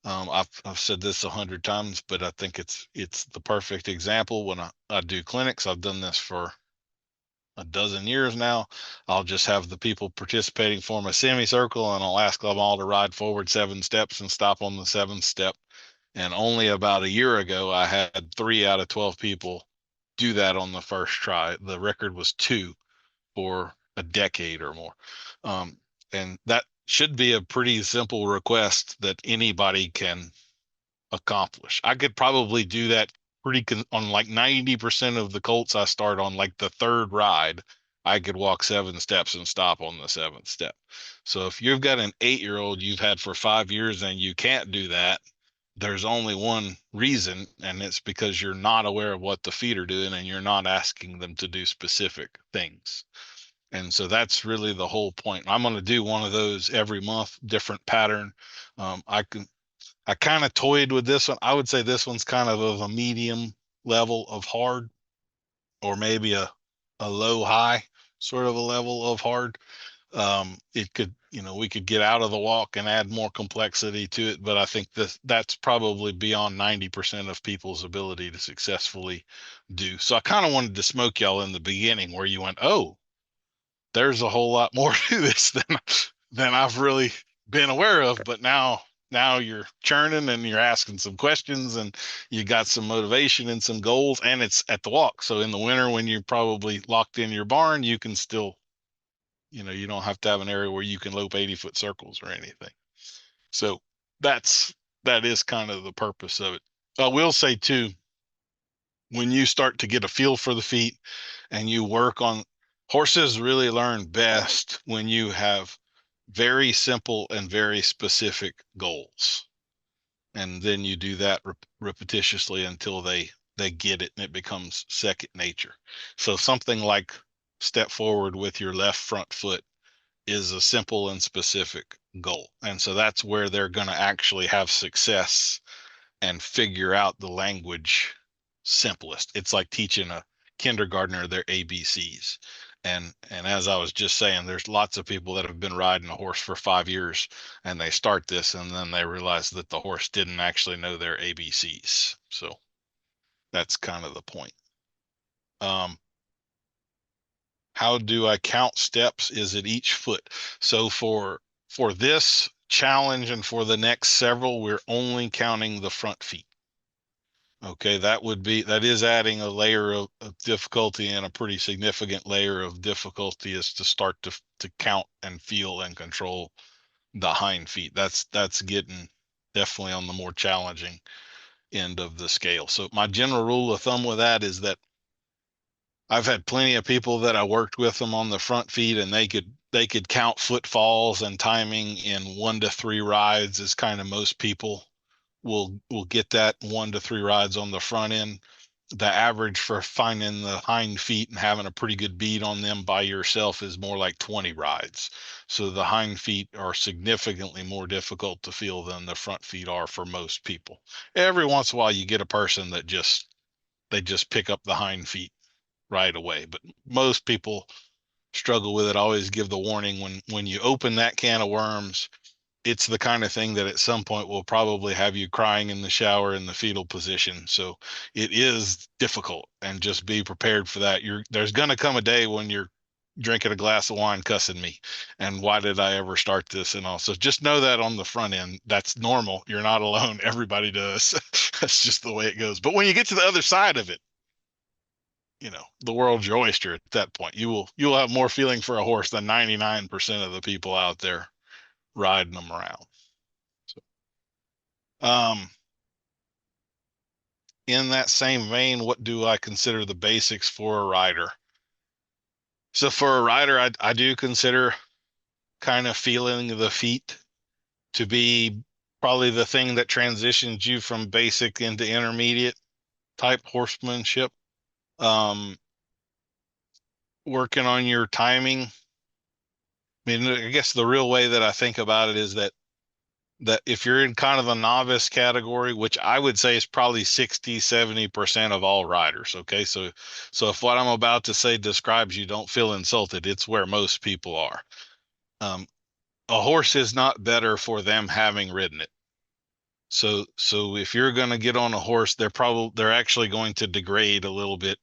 I've said this 100 times, but I think it's the perfect example. When I do clinics, I've done this for a dozen years now. I'll just have the people participating form a semicircle, and I'll ask them all to ride forward 7 steps and stop on the 7th step. And only about a year ago, I had 3 out of 12 people do that on the first try. The record was 2 for a decade or more. And that should be a pretty simple request that anybody can accomplish. I could probably do that on like 90% of the colts I start on like the 3rd ride, I could walk 7 steps and stop on the 7th step. So if you've got an 8-year-old you've had for 5 years and you can't do that, there's only one reason, and it's because you're not aware of what the feet are doing and you're not asking them to do specific things. And so that's really the whole point. I'm going to do one of those every month, different pattern. I kind of toyed with this one. I would say this one's kind of a medium level of hard, or maybe a low high sort of a level of hard. It could, we could get out of the walk and add more complexity to it, but I think that's probably beyond 90% of people's ability to successfully do. So I kind of wanted to smoke y'all in the beginning where you went, oh, there's a whole lot more to this than I've really been aware of. But now you're churning and you're asking some questions and you got some motivation and some goals, and it's at the walk. So in the winter, when you're probably locked in your barn, you can still, you don't have to have an area where you can lope 80-foot circles or anything. So that is kind of the purpose of it. I will say too, when you start to get a feel for the feet and you work on, horses really learn best when you have very simple and very specific goals. And then you do that repetitiously until they get it and it becomes second nature. So something like step forward with your left front foot is a simple and specific goal. And so that's where they're going to actually have success and figure out the language simplest. It's like teaching a kindergartner their ABCs. And as I was just saying, there's lots of people that have been riding a horse for 5 years and they start this and then they realize that the horse didn't actually know their ABCs. So that's kind of the point. How do I count steps? Is it each foot? So for this challenge and for the next several, we're only counting the front feet. Okay, that is adding a layer of difficulty, and a pretty significant layer of difficulty is to start to count and feel and control the hind feet. That's getting definitely on the more challenging end of the scale. So my general rule of thumb with that is that I've had plenty of people that I worked with them on the front feet, and they could count footfalls and timing in 1 to 3 rides, is kind of most people will get that 1 to 3 rides on the front end. The average for finding the hind feet and having a pretty good bead on them by yourself is more like 20 rides. So the hind feet are significantly more difficult to feel than the front feet are for most people. Every once in a while you get a person that they just pick up the hind feet right away, but most people struggle with it. I always give the warning when you open that can of worms, it's the kind of thing that at some point will probably have you crying in the shower in the fetal position. So it is difficult, and just be prepared for that. There's going to come a day when you're drinking a glass of wine cussing me and why did I ever start this and all. So just know that on the front end, that's normal. You're not alone. Everybody does. That's just the way it goes. But when you get to the other side of it, the world's your oyster at that point. You will have more feeling for a horse than 99% of the people out there riding them around. So, in that same vein, what do I consider the basics for a rider? So for a rider, I do consider kind of feeling the feet to be probably the thing that transitions you from basic into intermediate type horsemanship. Working on your timing. I mean, I guess the real way that I think about it is that if you're in kind of the novice category, which I would say is probably 60-70% of all riders. Okay. So if what I'm about to say describes you, don't feel insulted. It's where most people are. A horse is not better for them having ridden it. So if you're going to get on a horse, they're actually going to degrade a little bit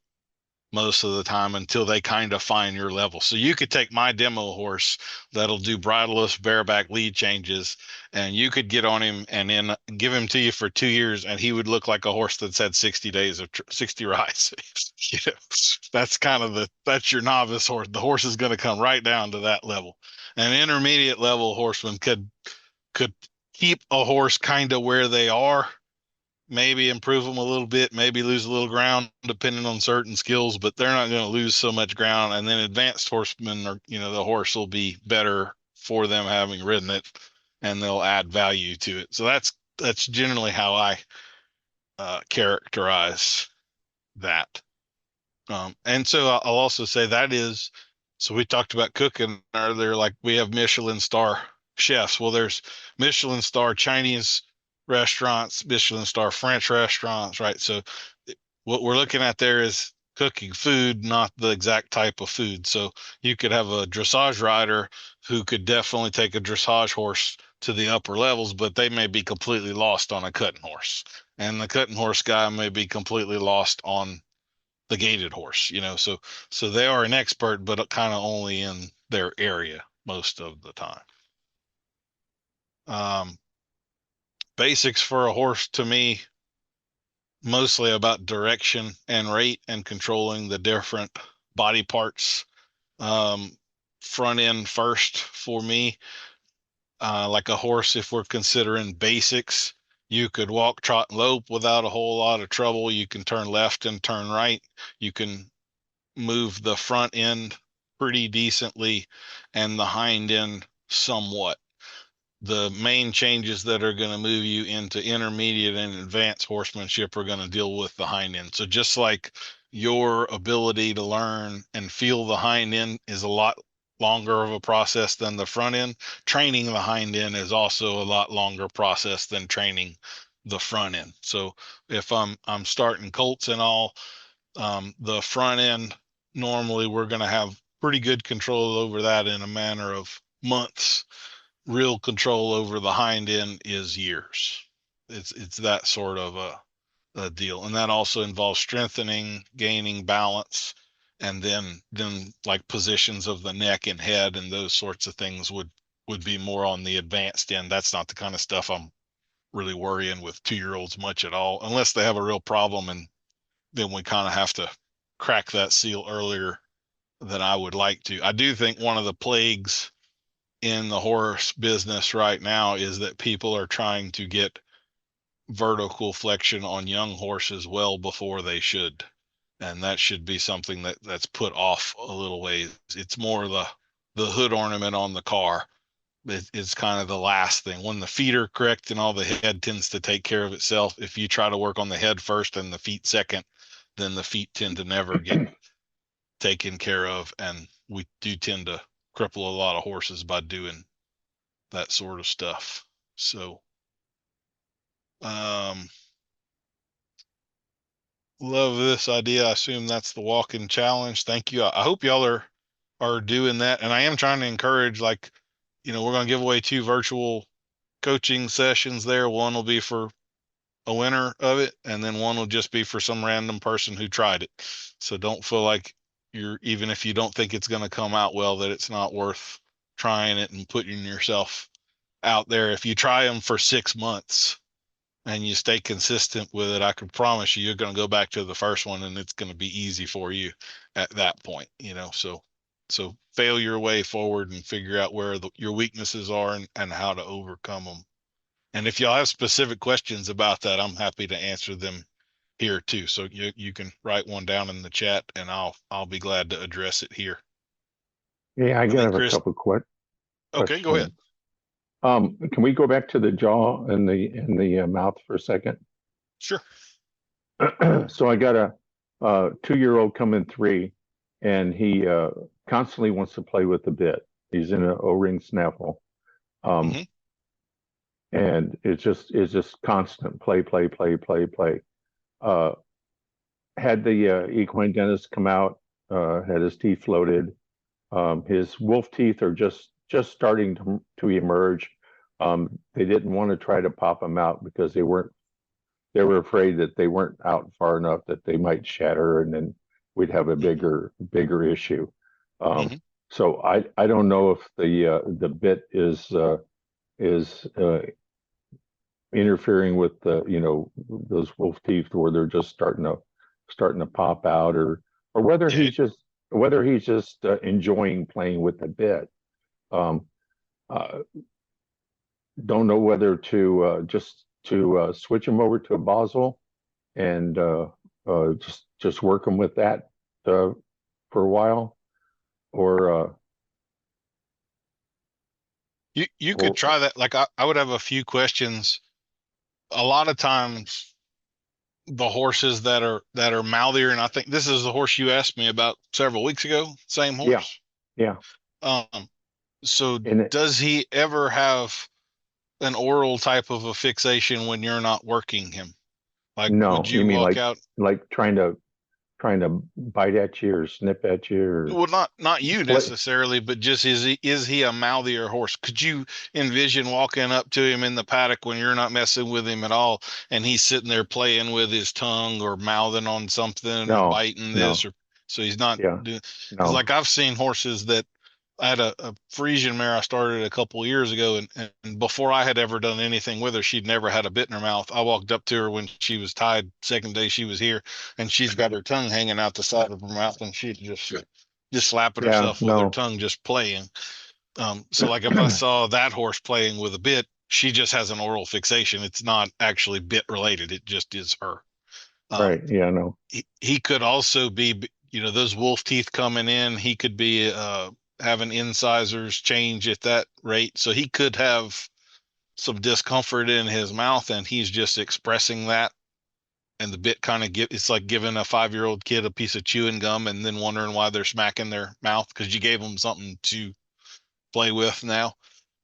most of the time until they kind of find your level. So you could take my demo horse that'll do bridleless bareback lead changes, and you could get on him and then give him to you for 2 years, and he would look like a horse that's had 60 days of 60 rides. That's kind of that's your novice horse. The horse is going to come right down to that level. An intermediate level horseman could keep a horse kind of where they are maybe improve them a little bit, maybe lose a little ground depending on certain skills, but they're not going to lose so much ground. And then advanced horsemen are, the horse will be better for them having ridden it, and they'll add value to it. So that's generally how I characterize that. And so I'll also say so we talked about cooking earlier, like we have Michelin star chefs. Well, there's Michelin star Chinese restaurants, Michelin star French restaurants, right? So what we're looking at there is cooking food, not the exact type of food. So you could have a dressage rider who could definitely take a dressage horse to the upper levels, but they may be completely lost on a cutting horse. And the cutting horse guy may be completely lost on the gaited horse, so they are an expert, but kind of only in their area most of the time. Basics for a horse to me, mostly about direction and rate and controlling the different body parts. Front end first for me, like a horse, if we're considering basics, you could walk, trot, and lope without a whole lot of trouble. You can turn left and turn right. You can move the front end pretty decently and the hind end somewhat. The main changes that are going to move you into intermediate and advanced horsemanship are going to deal with the hind end. So just like your ability to learn and feel the hind end is a lot longer of a process than the front end, training the hind end is also a lot longer process than training the front end. So if I'm starting colts and all, the front end, normally we're going to have pretty good control over that in a matter of months. Real control over the hind end is years. It's that sort of a deal. And that also involves strengthening, gaining balance, and then like positions of the neck and head and those sorts of things would be more on the advanced end. That's not the kind of stuff I'm really worrying with 2-year-olds much at all, unless they have a real problem, and then we kind of have to crack that seal earlier than I would like to. I do think one of the plagues in the horse business right now is that people are trying to get vertical flexion on young horses well before they should. And that should be something that's put off a little ways. It's more the hood ornament on the car. It's kind of the last thing. When the feet are correct and all, the head tends to take care of itself. If you try to work on the head first and the feet second, then the feet tend to never get taken care of. And we do tend to cripple a lot of horses by doing that sort of stuff. So, love this idea. I assume that's the walk-in challenge. Thank you. I hope y'all are doing that. And I am trying to encourage, like, we're going to give away 2 virtual coaching sessions there. One will be for a winner of it, and then one will just be for some random person who tried it. So don't feel like even if you don't think it's going to come out well, that it's not worth trying it and putting yourself out there. If you try them for 6 months and you stay consistent with it, I can promise you're going to go back to the first one, and it's going to be easy for you at that point, so fail your way forward and figure out where your weaknesses are and how to overcome them. And if y'all have specific questions about that, I'm happy to answer them here too. So you can write one down in the chat, and I'll be glad to address it here. Yeah, I got a couple questions. Okay, go ahead. Can we go back to the jaw and the mouth for a second? Sure. So I got a 2-year-old coming 3, and he constantly wants to play with the bit. He's in an O-ring snaffle. And it's just constant play. Had the equine dentist come out, had his teeth floated. His wolf teeth are just starting to emerge. They didn't want to try to pop them out because they were afraid that they weren't out far enough that they might shatter, and then we'd have a bigger issue. So I don't know if the bit is interfering with those wolf teeth, where they're just starting to pop out, or whether he's just enjoying playing with the bit. Don't know whether to just to switch him over to a Basel and just work him with that for a while, or you could try that. Like I would have a few questions. A lot of times the horses that are mouthier, and I think this is the horse you asked me about several weeks ago, same horse. Yeah. So does he ever have an oral type of a fixation when you're not working him? Like, no, would you mean walk like, out like trying to bite at you or snip at you? Or well, not you necessarily, but just is he a mouthier horse? Could you envision walking up to him in the paddock when you're not messing with him at all, and he's sitting there playing with his tongue or mouthing on something or biting this, or so he's not doing? Because like I've seen horses that I had a Frisian mare I started a couple of years ago, and before I had ever done anything with her, she'd never had a bit in her mouth. I walked up to her when she was tied, second day she was here, and she's got her tongue hanging out the side of her mouth, and she's just slapping herself with her tongue, just playing. So like if I saw that horse playing with a bit, she just has an oral fixation. It's not actually bit related. It just is her. Right. Yeah, no. He could also be, those wolf teeth coming in. He could be having incisors change at that rate. So he could have some discomfort in his mouth, and he's just expressing that. And the bit kind of it's like giving a 5-year-old kid a piece of chewing gum and then wondering why they're smacking their mouth because you gave them something to play with now.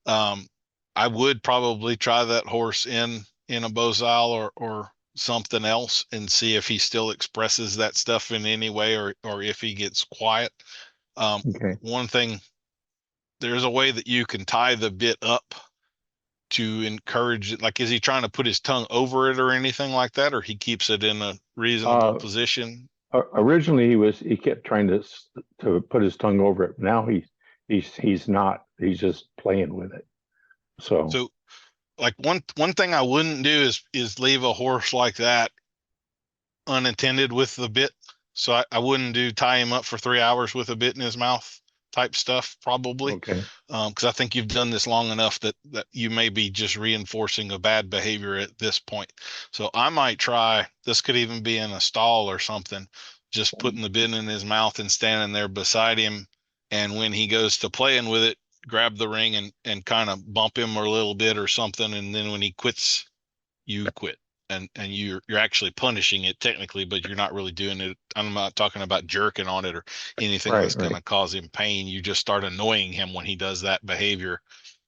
I would probably try that horse in a Bosal or something else and see if he still expresses that stuff in any way or if he gets quiet. One thing, there's a way that you can tie the bit up to encourage it. Like, is he trying to put his tongue over it or anything like that, or he keeps it in a reasonable position? Originally, he kept trying to put his tongue over it. Now he's not. He's just playing with it. So like one thing I wouldn't do is leave a horse like that unattended with the bit. So I wouldn't tie him up for 3 hours with a bit in his mouth type stuff, probably. Okay. Because I think you've done this long enough that you may be just reinforcing a bad behavior at this point. So I might try, this could even be in a stall or something, just putting the bit in his mouth and standing there beside him. And when he goes to playing with it, grab the ring and kind of bump him a little bit or something. And then when he quits, you quit. And you're actually punishing it technically, but you're not really doing it. I'm not talking about jerking on it or anything that's going to cause him pain. You just start annoying him when he does that behavior,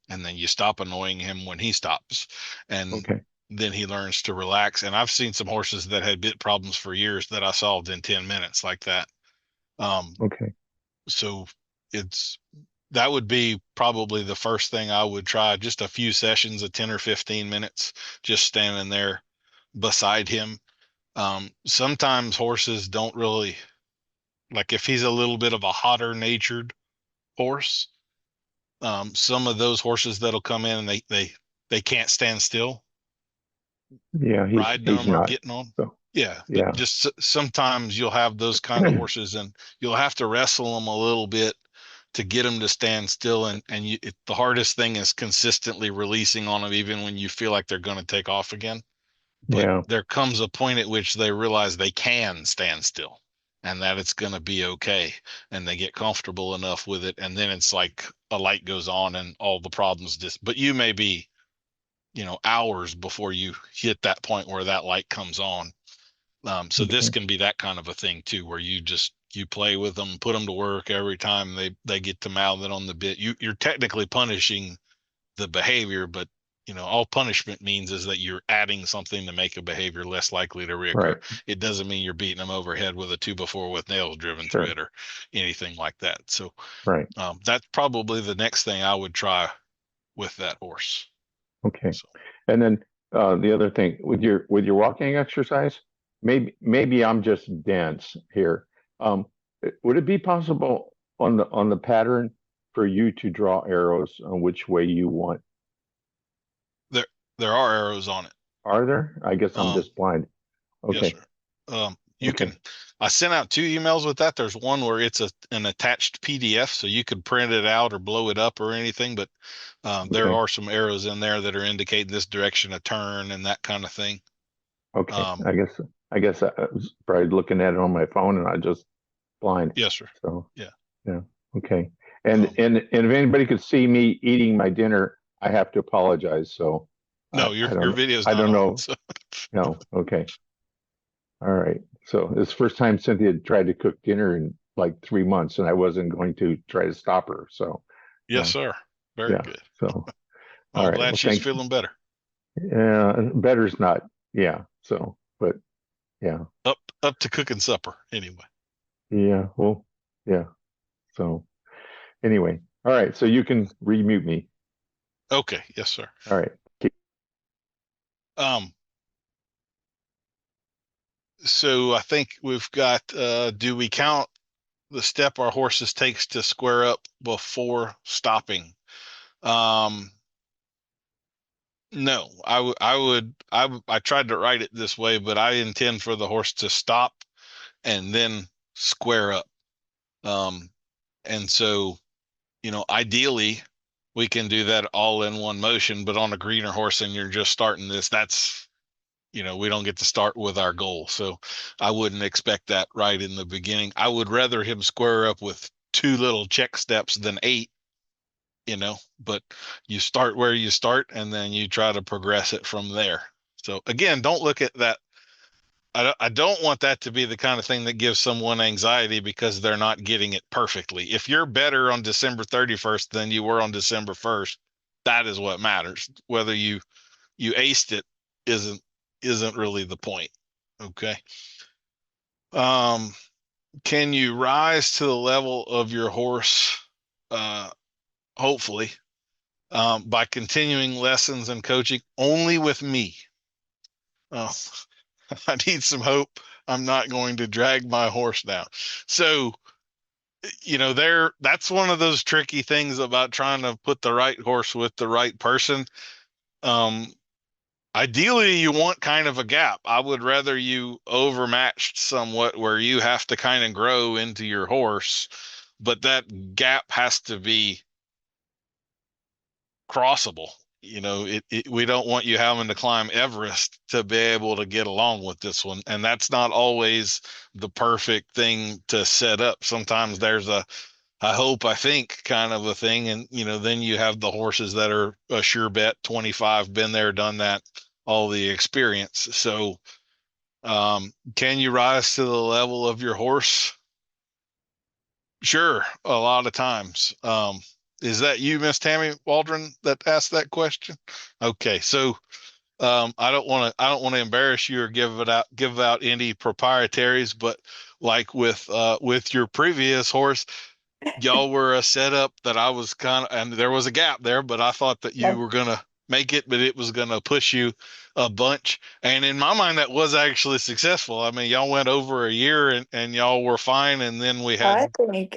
and then you stop annoying him when he stops. And then he learns to relax. And I've seen some horses that had bit problems for years that I solved in 10 minutes like that. So that would be probably the first thing I would try. Just a few sessions of 10 or 15 minutes, just standing there beside him. Sometimes horses don't really, like if he's a little bit of a hotter natured horse, some of those horses that'll come in and they can't stand still. Yeah, riding them or getting on. So, but just sometimes you'll have those kind of horses, and you'll have to wrestle them a little bit to get them to stand still. And the hardest thing is consistently releasing on them, even when you feel like they're going to take off again. But there comes a point at which they realize they can stand still and that it's going to be okay. And they get comfortable enough with it. And then it's like a light goes on and all the problems but you may be, hours before you hit that point where that light comes on. So this can be that kind of a thing too, where you play with them, put them to work every time they get to mouth it on the bit. You're technically punishing the behavior, but all punishment means is that you're adding something to make a behavior less likely to reoccur. It doesn't mean you're beating them overhead with a 2x4 with nails driven through it or anything like that. So that's probably the next thing I would try with that horse. Okay. So. And then the other thing with your walking exercise, maybe I'm just dense here. Would it be possible on the pattern for you to draw arrows on which way you want? There are arrows on it. Are there? I guess I'm just blind. Okay. Yes, sir. You can, I sent out 2 emails with that. There's one where it's an attached PDF, so you could print it out or blow it up or anything. But there Okay. are some arrows in there that are indicating this direction of turn and that kind of thing. Okay. I guess I was probably looking at it on my phone and I just blind. Yes, sir. So Yeah. Okay. And if anybody could see me eating my dinner, I have to apologize. So No, your video's not I don't on, know. so. No. Okay. All right. So this is the first time Cynthia tried to cook dinner in like 3 months, and I wasn't going to try to stop her. So Yes, sir. Very good. So I'm glad she's feeling better. Yeah, better's not. Yeah. So, but yeah. Up to cooking supper anyway. Yeah. Well, yeah. So anyway, all right. So you can remute me. Okay. Yes, sir. All right. So I think we've got, do we count the step our horses takes to square up before stopping? No, I tried to write it this way, but I intend for the horse to stop and then square up. And so, ideally we can do that all in one motion, but on a greener horse and you're just starting this, that's, we don't get to start with our goal. So I wouldn't expect that right in the beginning. I would rather him square up with 2 little check steps than 8, but you start where you start and then you try to progress it from there. So again, don't look at that. I don't want that to be the kind of thing that gives someone anxiety because they're not getting it perfectly. If you're better on December 31st than you were on December 1st, that is what matters. Whether you aced it isn't really the point. Okay. Can you rise to the level of your horse? Hopefully, by continuing lessons and coaching only with me. I need some hope. I'm not going to drag my horse down. So, that's one of those tricky things about trying to put the right horse with the right person. Ideally, you want kind of a gap. I would rather you overmatched somewhat where you have to kind of grow into your horse, but that gap has to be crossable. We don't want you having to climb Everest to be able to get along with this one. And that's not always the perfect thing to set up. Sometimes there's I think kind of a thing. And, then you have the horses that are a sure bet, 25, been there, done that, all the experience. So, can you rise to the level of your horse? Sure. A lot of times. Is that you, Miss Tammy Waldron, that asked that question? Okay. So, I don't want to embarrass you or give out any proprietaries, but like with your previous horse, y'all were a setup that I was and there was a gap there, but I thought that you were going to make it, but it was going to push you a bunch. And in my mind, that was actually successful. I mean, y'all went over a year and y'all were fine. And then we had,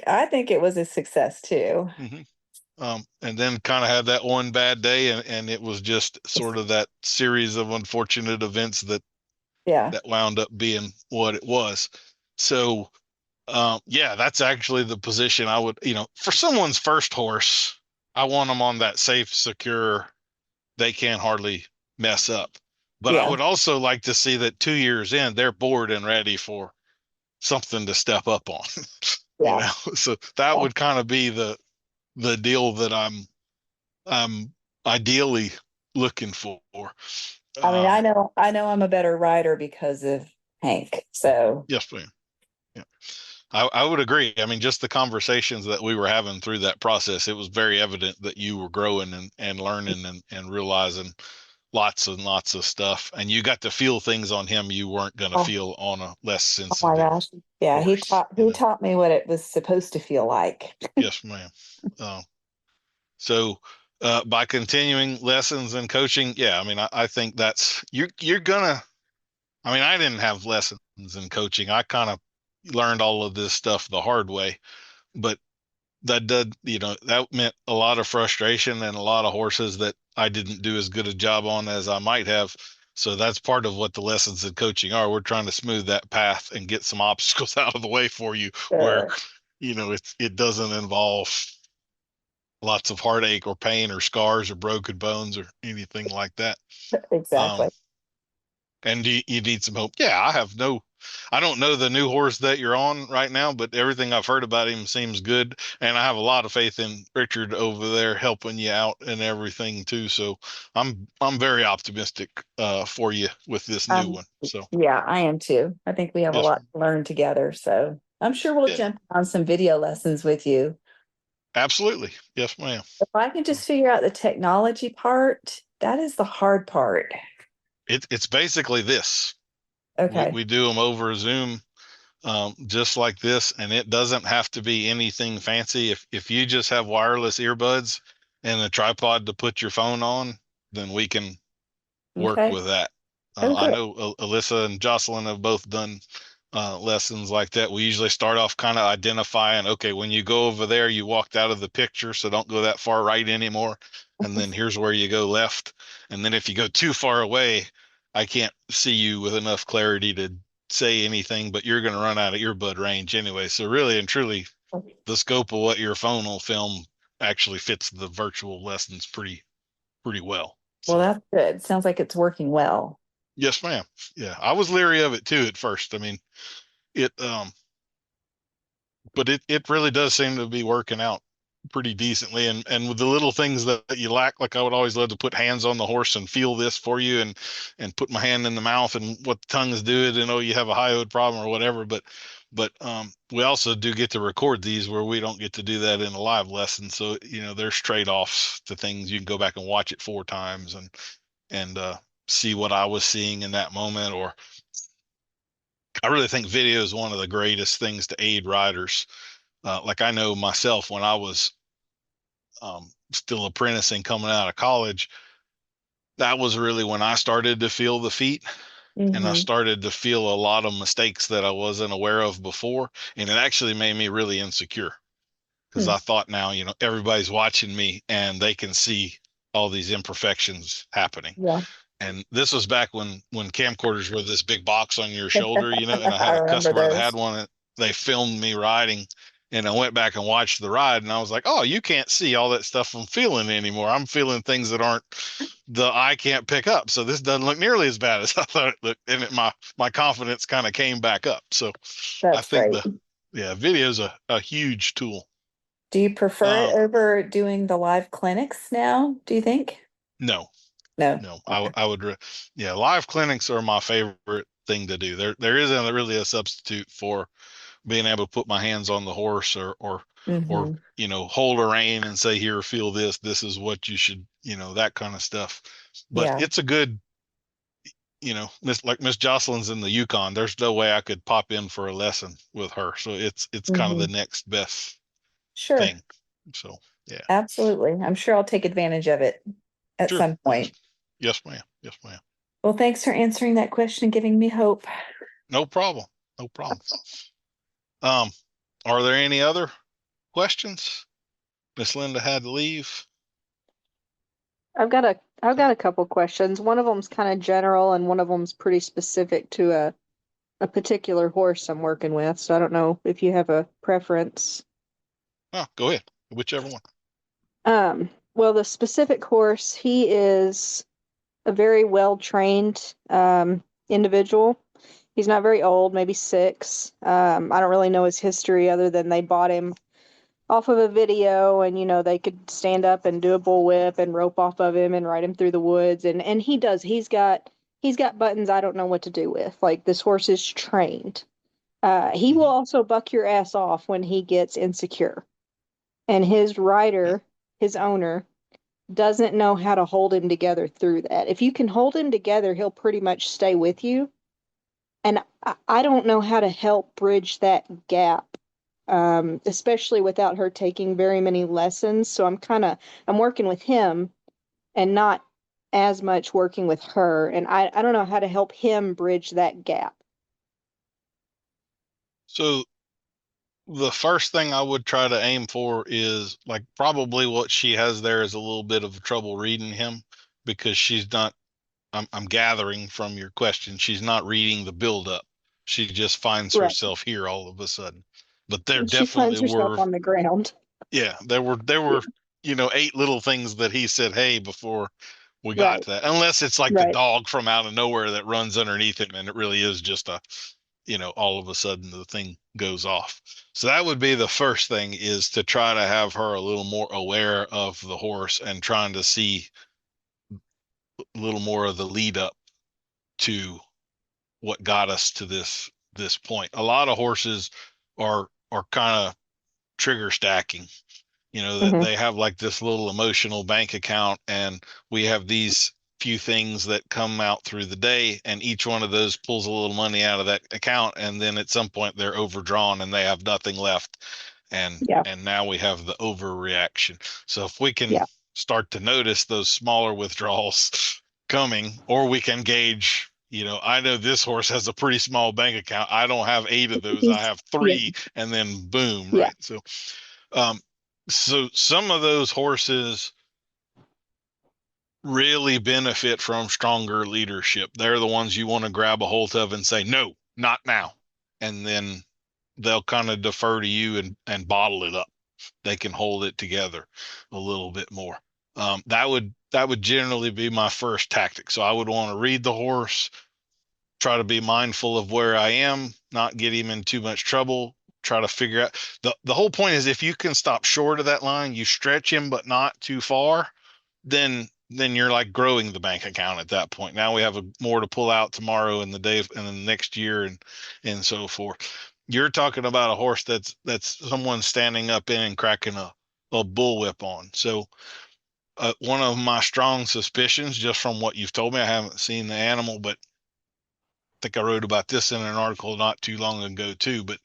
I think it was a success too. Mm-hmm. And then kind of had that one bad day and it was just sort of that series of unfortunate events that wound up being what it was. So, that's actually the position I would, for someone's first horse, I want them on that safe, secure, they can't hardly mess up. But I would also like to see that 2 years in, they're bored and ready for something to step up on. So that would kind of be the deal that I'm ideally looking for. I mean, I know I'm a better rider because of Hank. So yes, ma'am. Yeah. I would agree. I mean, just the conversations that we were having through that process, it was very evident that you were growing and learning and realizing lots and lots of stuff. And you got to feel things on him you weren't going to feel on a less sensitive. Oh my gosh. Yeah, horse, he taught me what it was supposed to feel like. Yes, ma'am. So by continuing lessons and coaching, I mean, I think that's you're gonna. I mean, I didn't have lessons in coaching. I kind of learned all of this stuff the hard way, but that meant a lot of frustration and a lot of horses that I didn't do as good a job on as I might have. So that's part of what the lessons in coaching are. We're trying to smooth that path and get some obstacles out of the way for you where, it doesn't involve lots of heartache or pain or scars or broken bones or anything like that. Exactly. And you need some hope. Yeah, I don't know the new horse that you're on right now, but everything I've heard about him seems good. And I have a lot of faith in Richard over there helping you out and everything too. So I'm very optimistic for you with this new one. So yeah, I am too. I think we have a yes, lot to learn together. So I'm sure we'll yeah, jump on some video lessons with you. absolutely. Yes, ma'am. If I can just figure out the technology part, that is the hard part. It's basically this. Okay. We do them over Zoom, just like this, and it doesn't have to be anything fancy. If you just have wireless earbuds and a tripod to put your phone on, then we can work Okay. with that. Oh, I good. know Alyssa and Jocelyn have both done lessons like that. We usually start off kind of identifying, okay, when you go over there, you walked out of the picture, so don't go that far right anymore. And then here's where you go left. And then if you go too far away, I can't see you with enough clarity to say anything, but you're going to run out of earbud range anyway. So really and truly, the scope of what your phone will film actually fits the virtual lessons pretty well. Well, So, that's good. Sounds like it's working well. yes, ma'am. Yeah, I was leery of it too at first. I mean, it but it really does seem to be working out pretty decently, and with the little things that you lack, like I would always love to put hands on the horse and feel this for you and put my hand in the mouth and what the tongue is doing, and you have a hyoid problem or whatever, but we also do get to record these where we don't get to do that in a live lesson. So there's trade-offs to things. You can go back and watch it 4 times and see what I was seeing in that moment. Or I really think video is one of the greatest things to aid riders. Like I know myself when I was still apprenticing coming out of college, that was really when I started to feel the feet. And I started to feel a lot of mistakes that I wasn't aware of before. And it actually made me really insecure because I thought now, everybody's watching me and they can see all these imperfections happening. Yeah. And this was back when camcorders were this big box on your shoulder, and I had I a remember customer that those. had one, and they filmed me riding, and I went back and watched the ride, and I was like, oh, you can't see all that stuff I'm feeling anymore. I'm feeling things that aren't the eye can't pick up. So this doesn't look nearly as bad as I thought it looked. And my confidence kind of came back up. So I That's think great. video is a huge tool. Do you prefer it over doing the live clinics now, do you think? No. No. No, I would, live clinics are my favorite thing to do. There isn't really a substitute for being able to put my hands on the horse or hold a rein and say, here, feel this. This is what you should, that kind of stuff. But it's a good, Miss Jocelyn's in the Yukon. There's no way I could pop in for a lesson with her. So it's kind of the next best thing. So yeah, absolutely. I'm sure I'll take advantage of it at some point. Yes, ma'am. Yes, ma'am. Well, thanks for answering that question and giving me hope. No problem. No problem. Are there any other questions? Miss Linda had to leave. I've got a couple questions. One of them's kind of general and one of them's pretty specific to a particular horse I'm working with. So I don't know if you have a preference. Oh, go ahead. Whichever one. Well, the specific horse, he is a very well-trained individual. He's not very old, maybe 6. I don't really know his history other than they bought him off of a video and they could stand up and do a bullwhip and rope off of him and ride him through the woods. And he's got buttons I don't know what to do with. Like, this horse is trained. He will also buck your ass off when he gets insecure. And his rider, his owner, doesn't know how to hold him together through that. If you can hold him together, he'll pretty much stay with you. And I don't know how to help bridge that gap, especially without her taking very many lessons. So I'm working with him and not as much working with her. And I don't know how to help him bridge that gap. So the first thing I would try to aim for is, like, probably what she has there is a little bit of trouble reading him because she's not I'm gathering from your question, she's not reading the buildup. She just finds Right. herself here all of a sudden. But there She finds definitely herself were, on the ground. yeah, there were, 8 little things that he said, hey, before we got Right. to that. Unless it's like the Right. dog from out of nowhere that runs underneath him, and it really is just all of a sudden the thing goes off. So that would be the first thing, is to try to have her a little more aware of the horse and trying to see a little more of the lead up to what got us to this point. A lot of horses are kind of trigger stacking, that they have like this little emotional bank account, and we have these few things that come out through the day, and each one of those pulls a little money out of that account, and then at some point they're overdrawn and they have nothing left, and now we have the overreaction. So if we can start to notice those smaller withdrawals coming, or we can gauge, I know this horse has a pretty small bank account, I don't have 8 of those, I have 3, and then boom, right? So some of those horses really benefit from stronger leadership. They're the ones you want to grab a hold of and say, no, not now. And then they'll kind of defer to you and bottle it up. They can hold it together a little bit more. That would generally be my first tactic. So I would want to read the horse, try to be mindful of where I am, not get him in too much trouble, try to figure out the whole point is, if you can stop short of that line, you stretch him but not too far, then you're like growing the bank account at that point. Now we have more to pull out tomorrow and the next year and so forth. You're talking about a horse that's someone standing up in and cracking a bullwhip on. So one of my strong suspicions, just from what you've told me, I haven't seen the animal, but I think I wrote about this in an article not too long ago too, but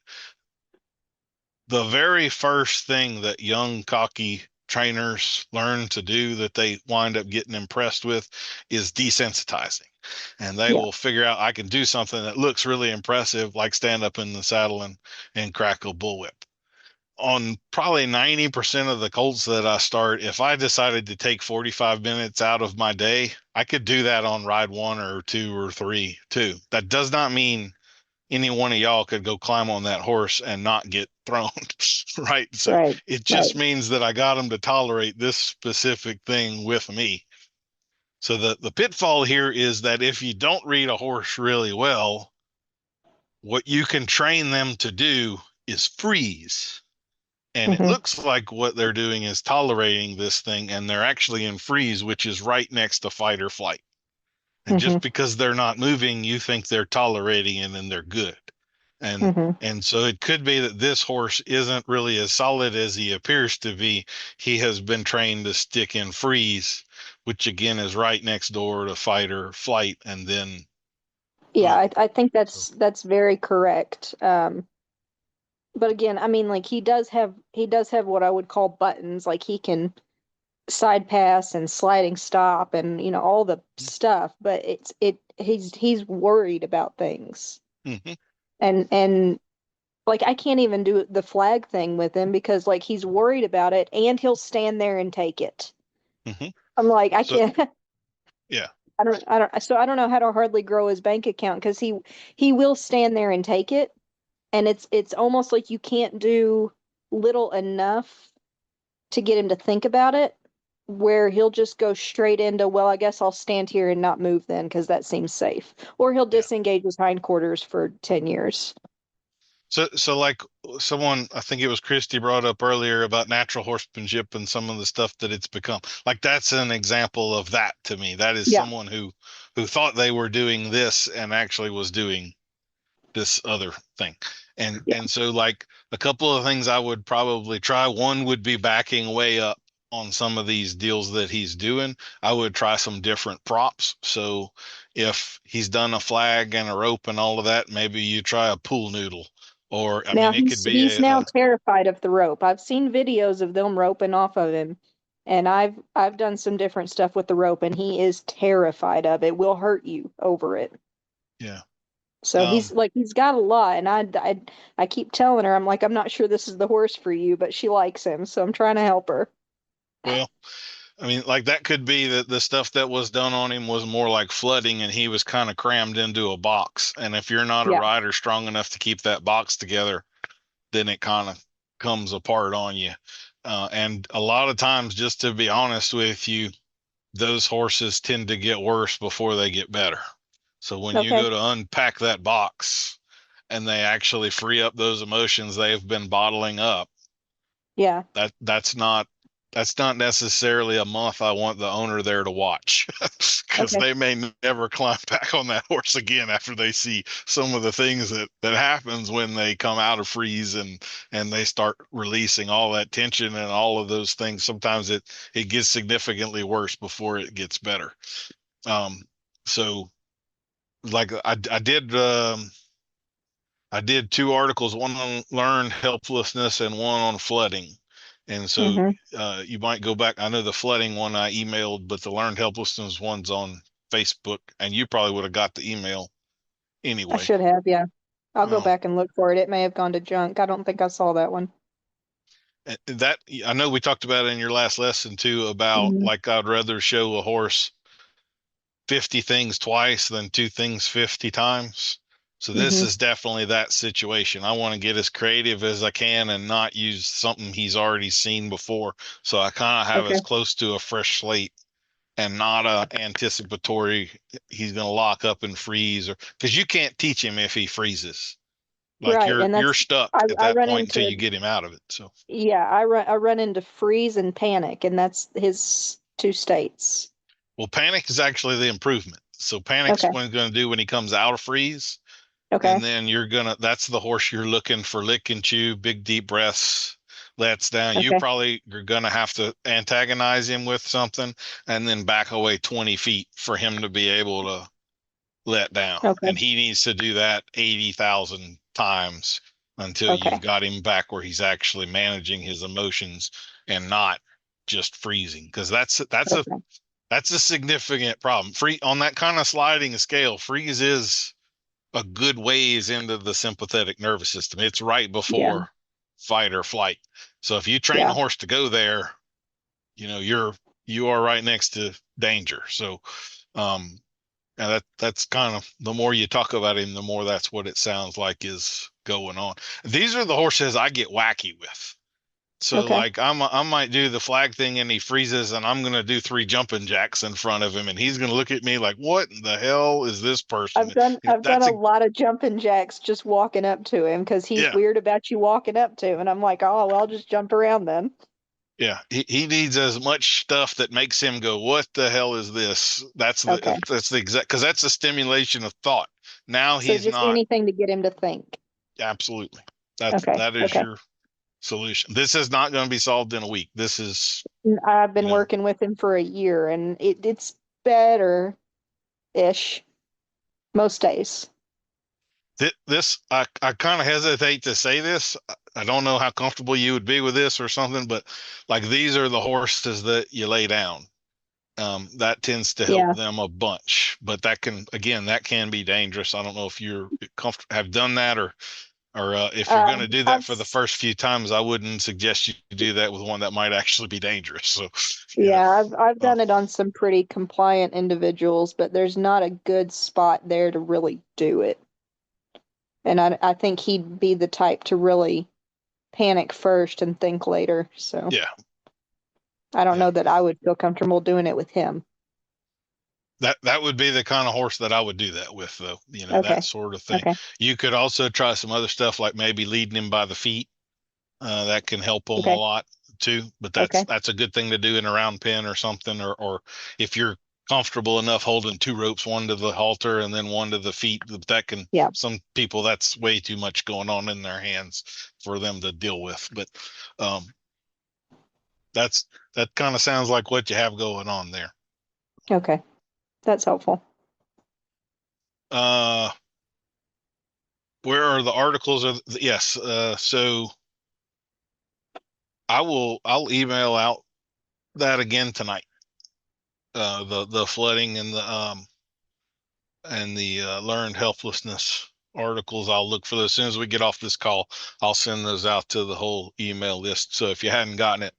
the very first thing that young cocky trainers learn to do that they wind up getting impressed with is desensitizing. And they will figure out, I can do something that looks really impressive, like stand up in the saddle and crack a bullwhip. On probably 90% of the colts that I start, if I decided to take 45 minutes out of my day, I could do that on ride 1 or 2 or 3 too. That does not mean any one of y'all could go climb on that horse and not get thrown, right? So it just means that I got them to tolerate this specific thing with me. So the pitfall here is that if you don't read a horse really well, what you can train them to do is freeze. And it looks like what they're doing is tolerating this thing, and they're actually in freeze, which is right next to fight or flight. And just because they're not moving, you think they're tolerating it and they're good. And so it could be that this horse isn't really as solid as he appears to be. He has been trained to stick in freeze, which again is right next door to fight or flight, and then I think that's very correct. But again, I mean, like he does have what I would call buttons. Like he can side pass and sliding stop and all the stuff, but he's worried about things. And like I can't even do the flag thing with him because like he's worried about it and he'll stand there and take it. I'm like, I can't. I don't know how to hardly grow his bank account because he will stand there and take it. And it's almost like you can't do little enough to get him to think about it, where he'll just go straight into, well, I guess I'll stand here and not move then because that seems safe. Or he'll disengage his hindquarters for 10 years. So like someone, I think it was Christy, brought up earlier about natural horsemanship and some of the stuff that it's become. Like that's an example of that to me. That is someone who thought they were doing this and actually was doing this other thing. And so like a couple of things I would probably try. One would be backing way up on some of these deals that he's doing. I would try some different props. So if he's done a flag and a rope and all of that, maybe you try a pool noodle. Or I mean, it could be. He's now terrified of the rope. I've seen videos of them roping off of him, and I've done some different stuff with the rope, and he is terrified of it. Will hurt you over it. Yeah. So he's got a lot, and I keep telling her, I'm like, I'm not sure this is the horse for you, but she likes him, so I'm trying to help her. Well, I mean, like that could be that the stuff that was done on him was more like flooding and he was kind of crammed into a box. And if you're not a Yeah. rider strong enough to keep that box together, then it kind of comes apart on you. And a lot of times, just to be honest with you, those horses tend to get worse before they get better. So when you go to unpack that box and they actually free up those emotions they've been bottling up, Yeah. that's not necessarily a month I want the owner there to watch, because they may never climb back on that horse again after they see some of the things that happens when they come out of freeze and they start releasing all that tension and all of those things. Sometimes it gets significantly worse before it gets better. So like I did 2 articles, one on learned helplessness and one on flooding. And so you might go back. I know the flooding one I emailed, but the learned helplessness one's on Facebook, and you probably would have got the email anyway. I should have, yeah. I'll go back and look for it. It may have gone to junk. I don't think I saw that one. That, I know we talked about it in your last lesson too, about like I'd rather show a horse 50 things twice than 2 things 50 times. So this is definitely that situation. I want to get as creative as I can and not use something he's already seen before. So I kind of have as close to a fresh slate and not a anticipatory, he's going to lock up and freeze, or because you can't teach him if he freezes. Like you're stuck at that point until you get him out of it. So yeah, I run into freeze and panic, and that's his 2 states. Well, panic is actually the improvement. So panic's what he's going to do when he comes out of freeze. And then that's the horse you're looking for. Lick and chew, big deep breaths, lets down. You probably are going to have to antagonize him with something and then back away 20 feet for him to be able to let down. And he needs to do that 80,000 times until you've got him back where he's actually managing his emotions and not just freezing. Because that's a significant problem. On that kind of sliding scale, freeze is a good ways into the sympathetic nervous system. It's right before fight or flight. So if you train a horse to go there, you are right next to danger. So, and that's kind of, the more you talk about him, the more that's what it sounds like is going on. These are the horses I get wacky with. So like I might do the flag thing and he freezes and I'm going to do 3 jumping jacks in front of him and he's going to look at me like, what in the hell is this person? I've done a lot of jumping jacks just walking up to him because he's weird about you walking up to him. And I'm like, oh, well, I'll just jump around then. Yeah. He needs as much stuff that makes him go, what the hell is this? That's the exact, because that's a stimulation of thought. Now he's just not anything to get him to think. Absolutely. That is your solution. This is not going to be solved in a week. This is, I've been working with him for a year and it's better ish most days. This I kind of hesitate to say this. I don't know how comfortable you would be with this or something, but like these are the horses that you lay down. That tends to help them a bunch, but that can be dangerous. I don't know if you're have done that or if you're going to do that for the first few times, I wouldn't suggest you do that with one that might actually be dangerous. So, I've done it on some pretty compliant individuals, but there's not a good spot there to really do it. And I think he'd be the type to really panic first and think later. So I don't know that I would feel comfortable doing it with him. That would be the kind of horse that I would do that with, though. That sort of thing. You could also try some other stuff, like maybe leading him by the feet. That can help him a lot too. But that's a good thing to do in a round pen or something. Or if you're comfortable enough holding 2 ropes, one to the halter and then one to the feet, that can. Some people, that's way too much going on in their hands for them to deal with. But that kind of sounds like what you have going on there. Okay. That's helpful. Where are the articles of yes? So I'll email out that again tonight. The flooding and the learned helplessness articles. I'll look for those as soon as we get off this call. I'll send those out to the whole email list. So if you hadn't gotten it,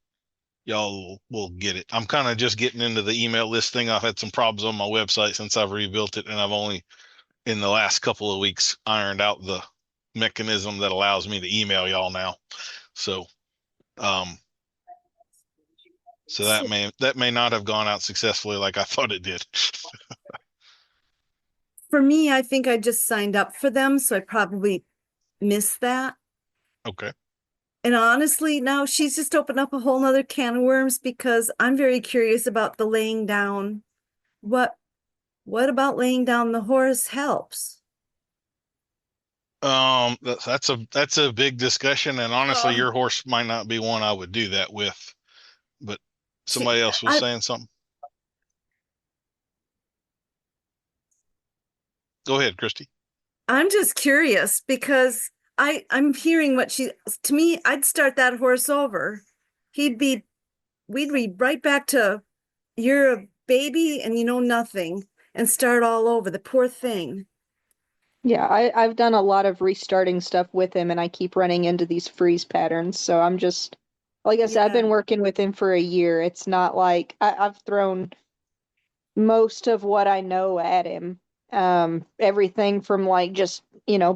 y'all will get it. I'm kind of just getting into the email list thing. I've had some problems on my website since I've rebuilt it, and I've only in the last couple of weeks ironed out the mechanism that allows me to email y'all now. So, so that may not have gone out successfully like I thought it did. For me, I think I just signed up for them, so I probably missed that. Okay. And honestly, now she's just opened up a whole nother can of worms because I'm very curious about the laying down. What about laying down the horse helps? That's a big discussion, and honestly, Oh. your horse might not be one I would do that with, but somebody else was saying something. Go ahead, Christy. I'm just curious because I'm hearing what to me, I'd start that horse over. We'd be right back to you're a baby and you know nothing and start all over. The poor thing. Yeah, I've done a lot of restarting stuff with him and I keep running into these freeze patterns. So I'm just, like I said, I've been working with him for a year. It's not like I've thrown most of what I know at him. Everything from like just,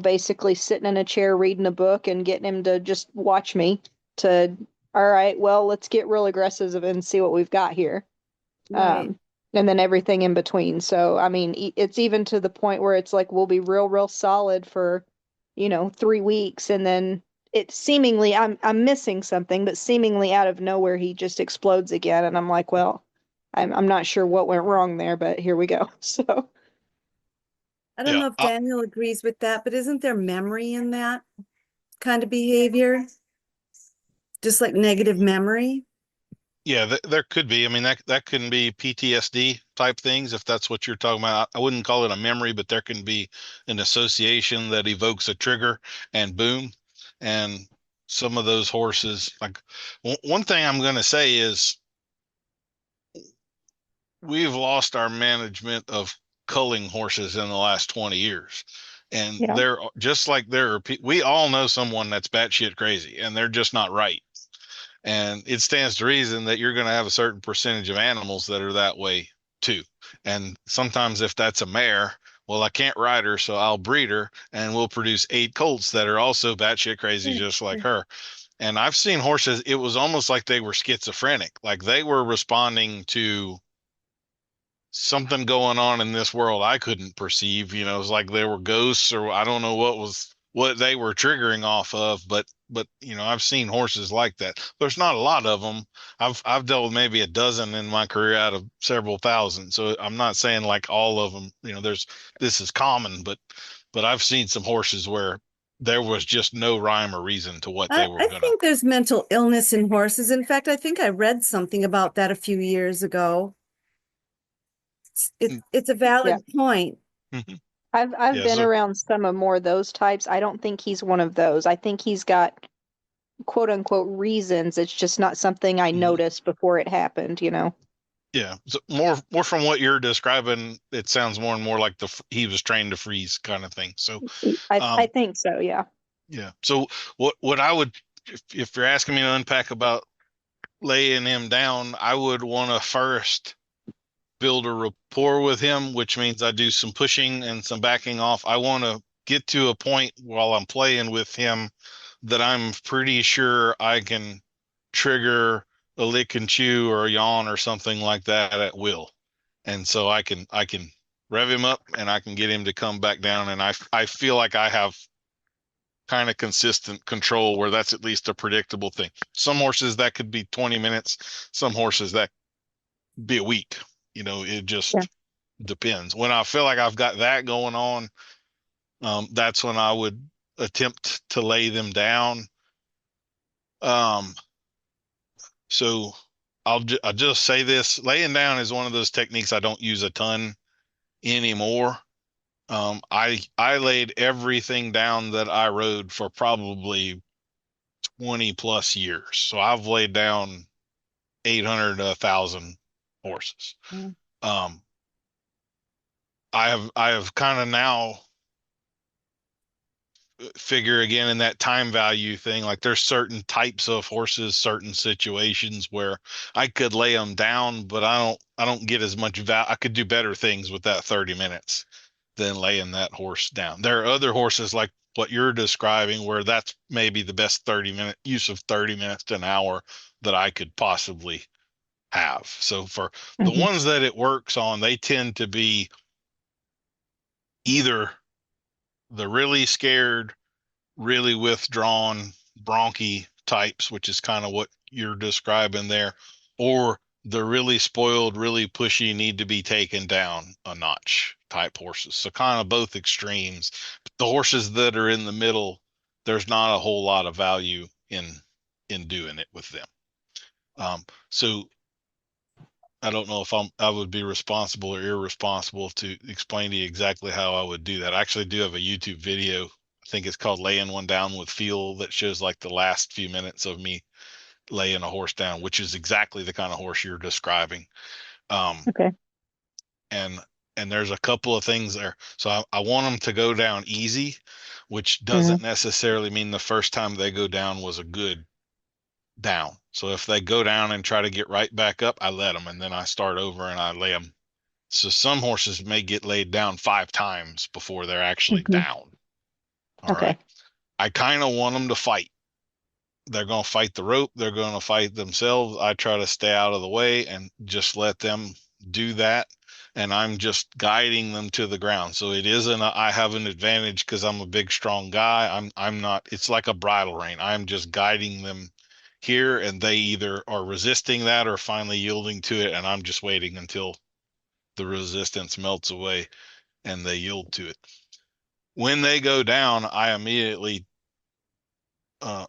basically sitting in a chair reading a book and getting him to just watch me to, all right, well, let's get real aggressive and see what we've got here. Right. And then everything in between. So, I mean, it's even to the point where it's like we'll be real solid for, 3 weeks, and then it seemingly I'm missing something, but seemingly out of nowhere he just explodes again, and I'm like, well, I'm not sure what went wrong there, but here we go. So I don't know if Daniel agrees with that, but isn't there memory in that kind of behavior? Just like negative memory? Yeah, there could be. I mean, that can be PTSD type things if that's what you're talking about. I wouldn't call it a memory, but there can be an association that evokes a trigger and boom. And some of those horses, like one thing I'm going to say is we've lost our management of culling horses in the last 20 years. And they're just like we all know someone that's batshit crazy and they're just not right. And it stands to reason that you're going to have a certain percentage of animals that are that way too. And sometimes if that's a mare, well, I can't ride her, so I'll breed her and we'll produce 8 colts that are also batshit crazy, just like her. And I've seen horses, it was almost like they were schizophrenic. Like they were responding to something going on in this world I couldn't perceive. It was like there were ghosts or I don't know what they were triggering off of, but I've seen horses like that. There's not a lot of them. I've dealt with maybe a dozen in my career out of several thousand. So I'm not saying like all of them, this is common, but I've seen some horses where there was just no rhyme or reason to what they were I think there's mental illness in horses. In fact, I think I read something about that a few years ago. It's a valid point. Mm-hmm. I've been around some of more of those types. I don't think he's one of those. I think he's got quote unquote reasons. It's just not something I noticed before it happened, Yeah, so more from what you're describing, it sounds more and more like he was trained to freeze kind of thing. So I think so, yeah. Yeah. So what I would, if you're asking me to unpack about laying him down, I would want to first build a rapport with him, which means I do some pushing and some backing off. I want to get to a point while I'm playing with him that I'm pretty sure I can trigger a lick and chew or a yawn or something like that at will. And so I can rev him up and I can get him to come back down. And I feel like I have kind of consistent control where that's at least a predictable thing. Some horses that could be 20 minutes, some horses that be a week. It just depends. When I feel like I've got that going on, that's when I would attempt to lay them down. So I'll just say this: laying down is one of those techniques I don't use a ton anymore. I laid everything down that I rode for probably 20 plus years. So I've laid down 800 to 1,000 horses. I have kind of now figure again in that time value thing, like there's certain types of horses, certain situations where I could lay them down, but I don't get as much value. I could do better things with that 30 minutes than laying that horse down. There are other horses like what you're describing where that's maybe the best 30-minute use of 30 minutes to an hour that I could possibly have. So for the ones that it works on, they tend to be either the really scared, really withdrawn bronchi types, which is kind of what you're describing there, or the really spoiled, really pushy, need to be taken down a notch type horses. So kind of both extremes. But the horses that are in the middle, there's not a whole lot of value in doing it with them. So I don't know if I would be responsible or irresponsible to explain to you exactly how I would do that. I actually do have a YouTube video. I think it's called Laying One Down with Feel, that shows like the last few minutes of me laying a horse down, which is exactly the kind of horse you're describing. Okay. And there's a couple of things there. So I want them to go down easy, which doesn't necessarily mean the first time they go down was a good down. So if they go down and try to get right back up, I let them, and then I start over and I lay them. So some horses may get laid down 5 times before they're actually down. All right. I kind of want them to fight. They're going to fight the rope. They're going to fight themselves. I try to stay out of the way and just let them do that. And I'm just guiding them to the ground. So it isn't I have an advantage because I'm a big, strong guy. I'm not, it's like a bridle rein. I'm just guiding them here, and they either are resisting that or finally yielding to it. And I'm just waiting until the resistance melts away and they yield to it. When they go down, I immediately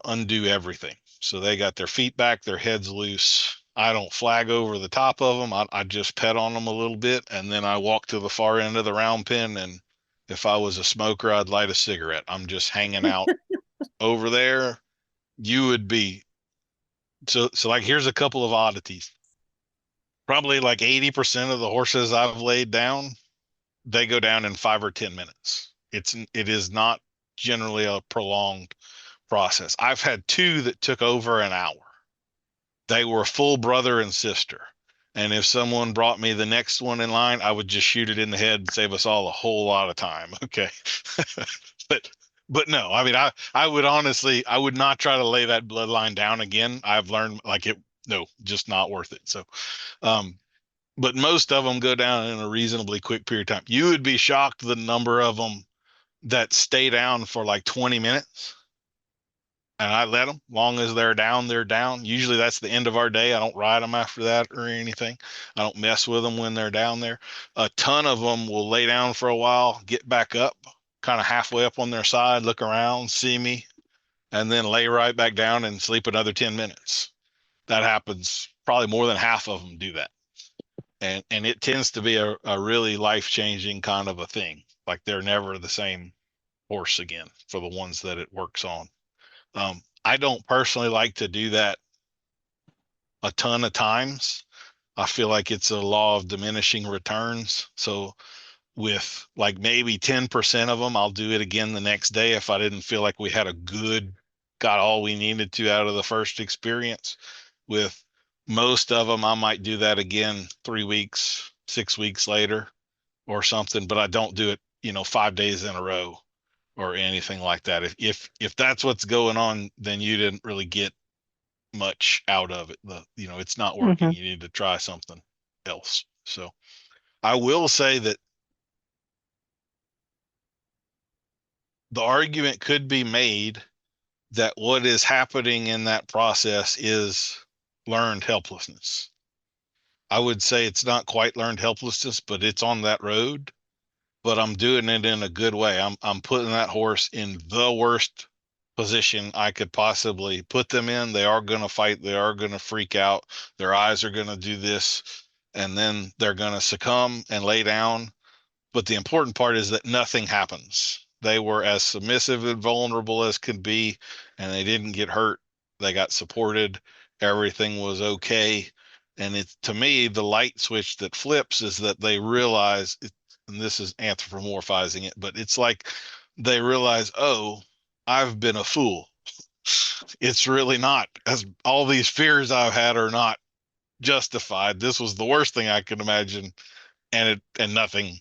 undo everything. So they got their feet back, their heads loose. I don't flag over the top of them. I just pet on them a little bit, and then I walk to the far end of the round pen. And if I was a smoker, I'd light a cigarette. I'm just hanging out over there. You would be. So like, here's a couple of oddities. Probably like 80% of the horses I've laid down, they go down in 5 or 10 minutes. It is not generally a prolonged process. I've had 2 that took over an hour. They were full brother and sister. And if someone brought me the next one in line, I would just shoot it in the head and save us all a whole lot of time. Okay. But no, I mean, I would honestly, I would not try to lay that bloodline down again. I've learned just not worth it. So, but most of them go down in a reasonably quick period of time. You would be shocked the number of them that stay down for like 20 minutes. And I let them, long as they're down, they're down. Usually that's the end of our day. I don't ride them after that or anything. I don't mess with them when they're down there. A ton of them will lay down for a while, get back up, kind of halfway up on their side, look around, see me, and then lay right back down and sleep another 10 minutes. That happens. Probably more than half of them do that. And it tends to be a really life-changing kind of a thing. Like they're never the same horse again for the ones that it works on. I don't personally like to do that a ton of times. I feel like it's a law of diminishing returns. So with like maybe 10% of them, I'll do it again the next day if I didn't feel like we had got all we needed to out of the first experience. With most of them, I might do that again 3 weeks, 6 weeks later or something, but I don't do it, 5 days in a row or anything like that. If that's what's going on, then you didn't really get much out of it. It's not working. You need to try something else. So I will say that the argument could be made that what is happening in that process is learned helplessness. I would say it's not quite learned helplessness, but it's on that road. But I'm doing it in a good way. I'm putting that horse in the worst position I could possibly put them in. They are going to fight. They are going to freak out. Their eyes are going to do this, and then they're going to succumb and lay down. But the important part is that nothing happens. They were as submissive and vulnerable as could be, and they didn't get hurt. They got supported. Everything was okay. And it's, to me, the light switch that flips is that they realize, and this is anthropomorphizing it, but it's like they realize, oh, I've been a fool. It's really not, as all these fears I've had are not justified. This was the worst thing I could imagine, and nothing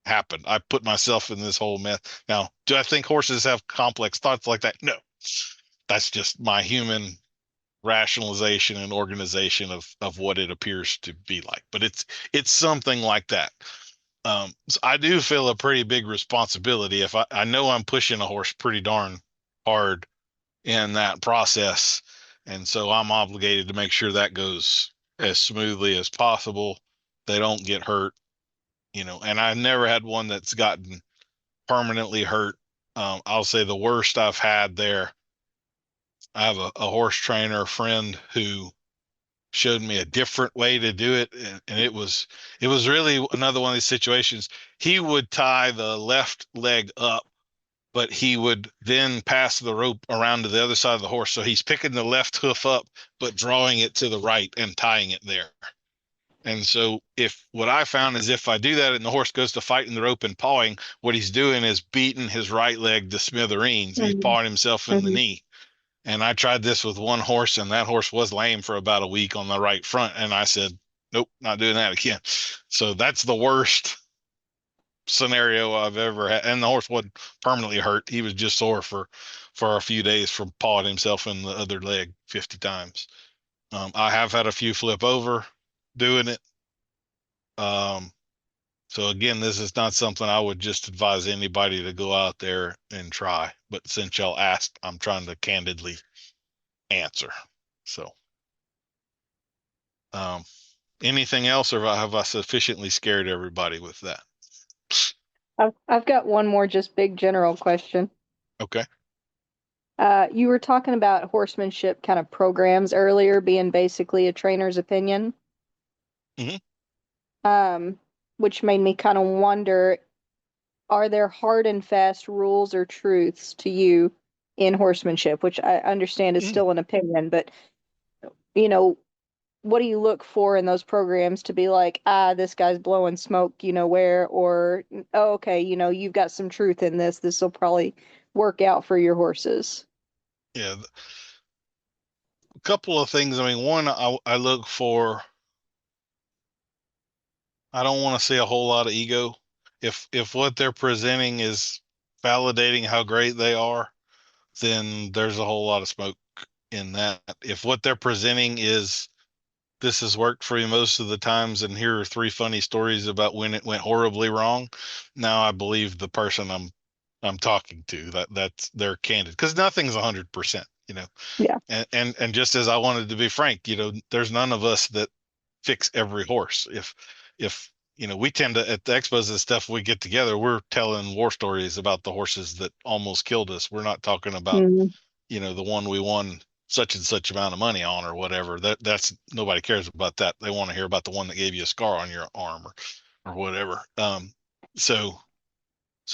happened. I put myself in this whole mess. Now, do I think horses have complex thoughts like that? No. That's just my human rationalization and organization of what it appears to be like. But it's something like that. So I do feel a pretty big responsibility if I know I'm pushing a horse pretty darn hard in that process. And so I'm obligated to make sure that goes as smoothly as possible. They don't get hurt, and I've never had one that's gotten permanently hurt. I'll say the worst I've had there, I have a horse trainer friend who showed me a different way to do it. And it was really another one of these situations. He would tie the left leg up, but he would then pass the rope around to the other side of the horse. So he's picking the left hoof up, but drawing it to the right and tying it there. And so what I found is if I do that and the horse goes to fighting the rope and pawing, what he's doing is beating his right leg to smithereens. He's pawing himself in the knee. And I tried this with one horse, and that horse was lame for about a week on the right front. And I said, nope, not doing that again. So that's the worst scenario I've ever had. And the horse wasn't permanently hurt. He was just sore for a few days from pawing himself in the other leg 50 times. I have had a few flip over doing it. So again, this is not something I would just advise anybody to go out there and try. But since y'all asked, I'm trying to candidly answer. So, anything else, or have I sufficiently scared everybody with that? I've got one more just big general question. Okay. You were talking about horsemanship kind of programs earlier being basically a trainer's opinion. Which made me kind of wonder, are there hard and fast rules or truths to you in horsemanship, which I understand is still an opinion, but what do you look for in those programs to be like, this guy's blowing smoke, where, or, oh, okay, you've got some truth in this. This will probably work out for your horses. Yeah. A couple of things. I mean, one, I look for, I don't want to see a whole lot of ego. If what they're presenting is validating how great they are, then there's a whole lot of smoke in that. If what they're presenting is, this has worked for you most of the times, and here are 3 funny stories about when it went horribly wrong, now I believe the person I'm talking to, that's they're candid, because nothing's 100%, Yeah. And just as I wanted to be frank, there's none of us that fix every horse. If we tend to, at the expos and stuff, we get together, we're telling war stories about the horses that almost killed us. We're not talking about the one we won such and such amount of money on or whatever. That's nobody cares about that. They want to hear about the one that gave you a scar on your arm or whatever. So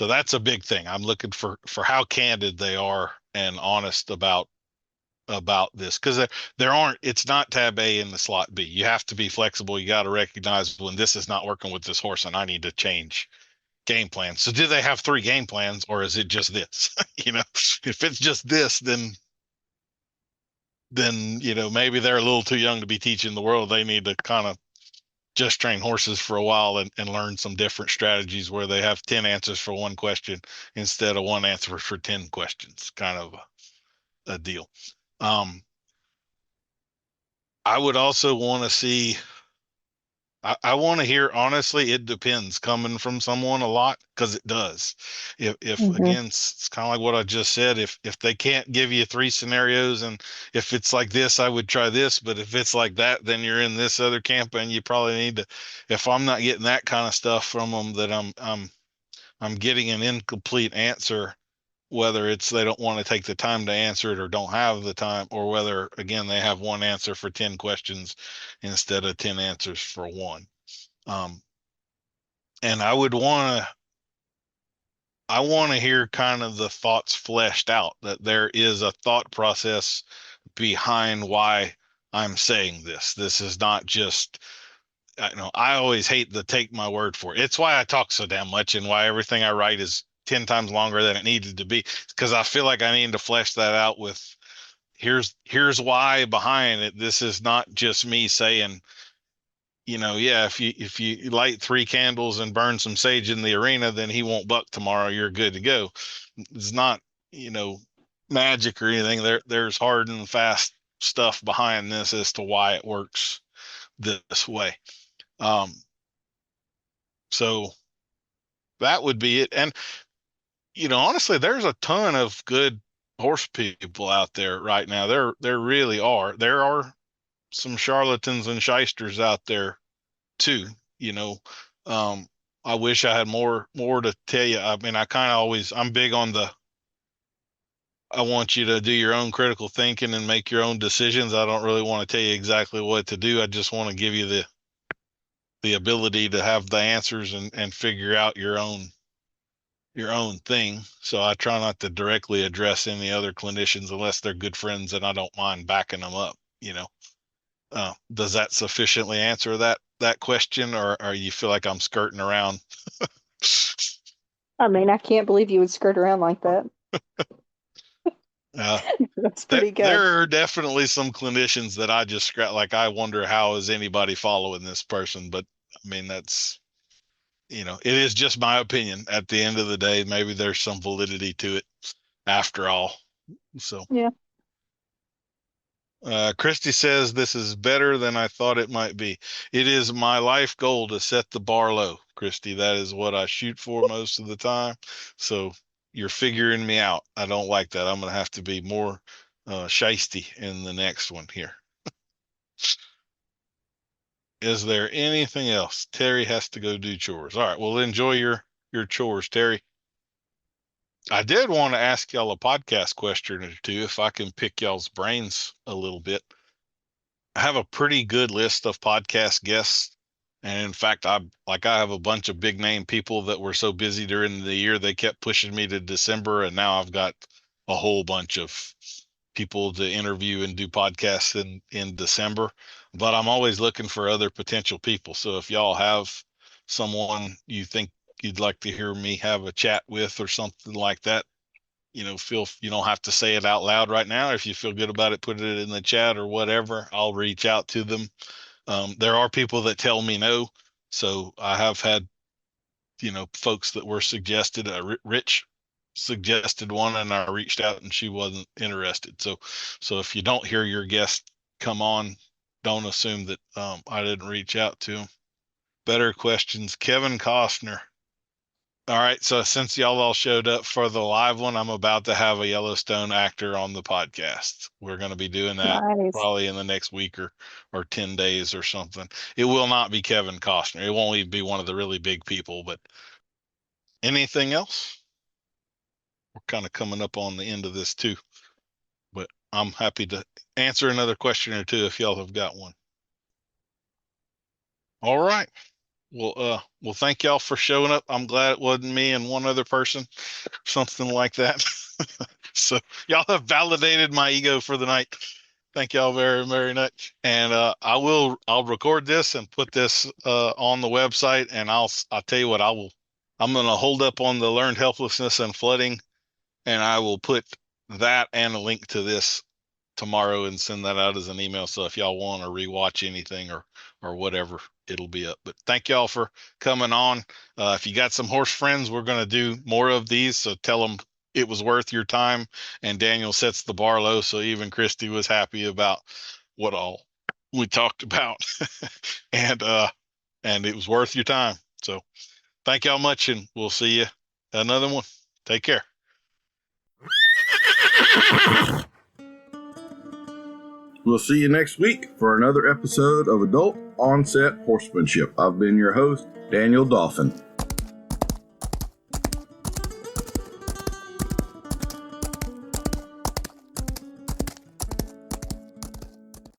that's a big thing. I'm looking for how candid they are and honest about this, because it's not tab A in the slot B. You have to be flexible. You got to recognize when this is not working with this horse and I need to change game plan. So do they have 3 game plans, or is it just this? If it's just this, then maybe they're a little too young to be teaching the world. They need to kind of just train horses for a while and learn some different strategies where they have 10 answers for one question instead of one answer for 10 questions, kind of a deal. I would also want to see, I want to hear, honestly, it depends coming from someone a lot, because it does. If again, it's kind of like what I just said. If they can't give you 3 scenarios, and if it's like this, I would try this. But if it's like that, then you're in this other camp, and you probably need to. If I'm not getting that kind of stuff from them, that I'm getting an incomplete answer, whether it's they don't want to take the time to answer it or don't have the time, or whether, again, they have one answer for 10 questions instead of 10 answers for one. And I want to hear kind of the thoughts fleshed out, that there is a thought process behind why I'm saying this. This is not just, I always hate the take my word for it. It's why I talk so damn much, and why everything I write is 10 times longer than it needed to be, because I feel like I need to flesh that out with here's why behind it. This is not just me saying, yeah, if you light 3 candles and burn some sage in the arena, then he won't buck tomorrow. You're good to go. It's not, magic or anything. There's hard and fast stuff behind this as to why it works this way. So that would be it. And, honestly, there's a ton of good horse people out there right now. There really are. There are some charlatans and shysters out there too. I wish I had more to tell you. I mean, I'm big on I want you to do your own critical thinking and make your own decisions. I don't really want to tell you exactly what to do. I just want to give you the ability to have the answers and figure out your own thing. So I try not to directly address any other clinicians unless they're good friends, and I don't mind backing them up. Does that sufficiently answer that question, or you feel like I'm skirting around? I mean, I can't believe you would skirt around like that. That's pretty good. There are definitely some clinicians that I just I wonder, how is anybody following this person? But I mean, that's, it is just my opinion at the end of the day. Maybe there's some validity to it after all. So, yeah. Christy says, this is better than I thought it might be. It is my life goal to set the bar low, Christy. That is what I shoot for most of the time. So you're figuring me out. I don't like that. I'm going to have to be more shysty in the next one here. Is there anything else? Terry has to go do chores. All right. Well, enjoy your chores, Terry. I did want to ask y'all a podcast question or two, if I can pick y'all's brains a little bit. I have a pretty good list of podcast guests. And in fact, I have a bunch of big name people that were so busy during the year, they kept pushing me to December. And now I've got a whole bunch of people to interview and do podcasts in December. But I'm always looking for other potential people. So if y'all have someone you think you'd like to hear me have a chat with or something like that, you don't have to say it out loud right now. If you feel good about it, put it in the chat or whatever. I'll reach out to them. There are people that tell me no. So I have had, folks that were suggested. Rich suggested one, and I reached out and she wasn't interested. So if you don't hear your guest come on, don't assume that I didn't reach out to him. Better questions. Kevin Costner. All right. So since y'all all showed up for the live one, I'm about to have a Yellowstone actor on the podcast. We're going to be doing that probably in the next week or 10 days or something. It will not be Kevin Costner. It won't even be one of the really big people, but anything else? We're kind of coming up on the end of this too, but I'm happy to answer another question or two if y'all have got one. All right. Well, thank y'all for showing up. I'm glad it wasn't me and one other person, something like that. So y'all have validated my ego for the night. Thank y'all very, very much. And I'll record this and put this on the website. And I'll tell you what, I'm going to hold up on the learned helplessness and flooding, and I will put that and a link to this tomorrow and send that out as an email. So if y'all want to rewatch anything or whatever, it'll be up. But thank y'all for coming on. If you got some horse friends, we're going to do more of these. So tell them it was worth your time. And Daniel sets the bar low. So even Christy was happy about what all we talked about. And it was worth your time. So thank y'all much, and we'll see you another one. Take care. We'll see you next week for another episode of Adult Onset Horsemanship. I've been your host, Daniel Dolphin.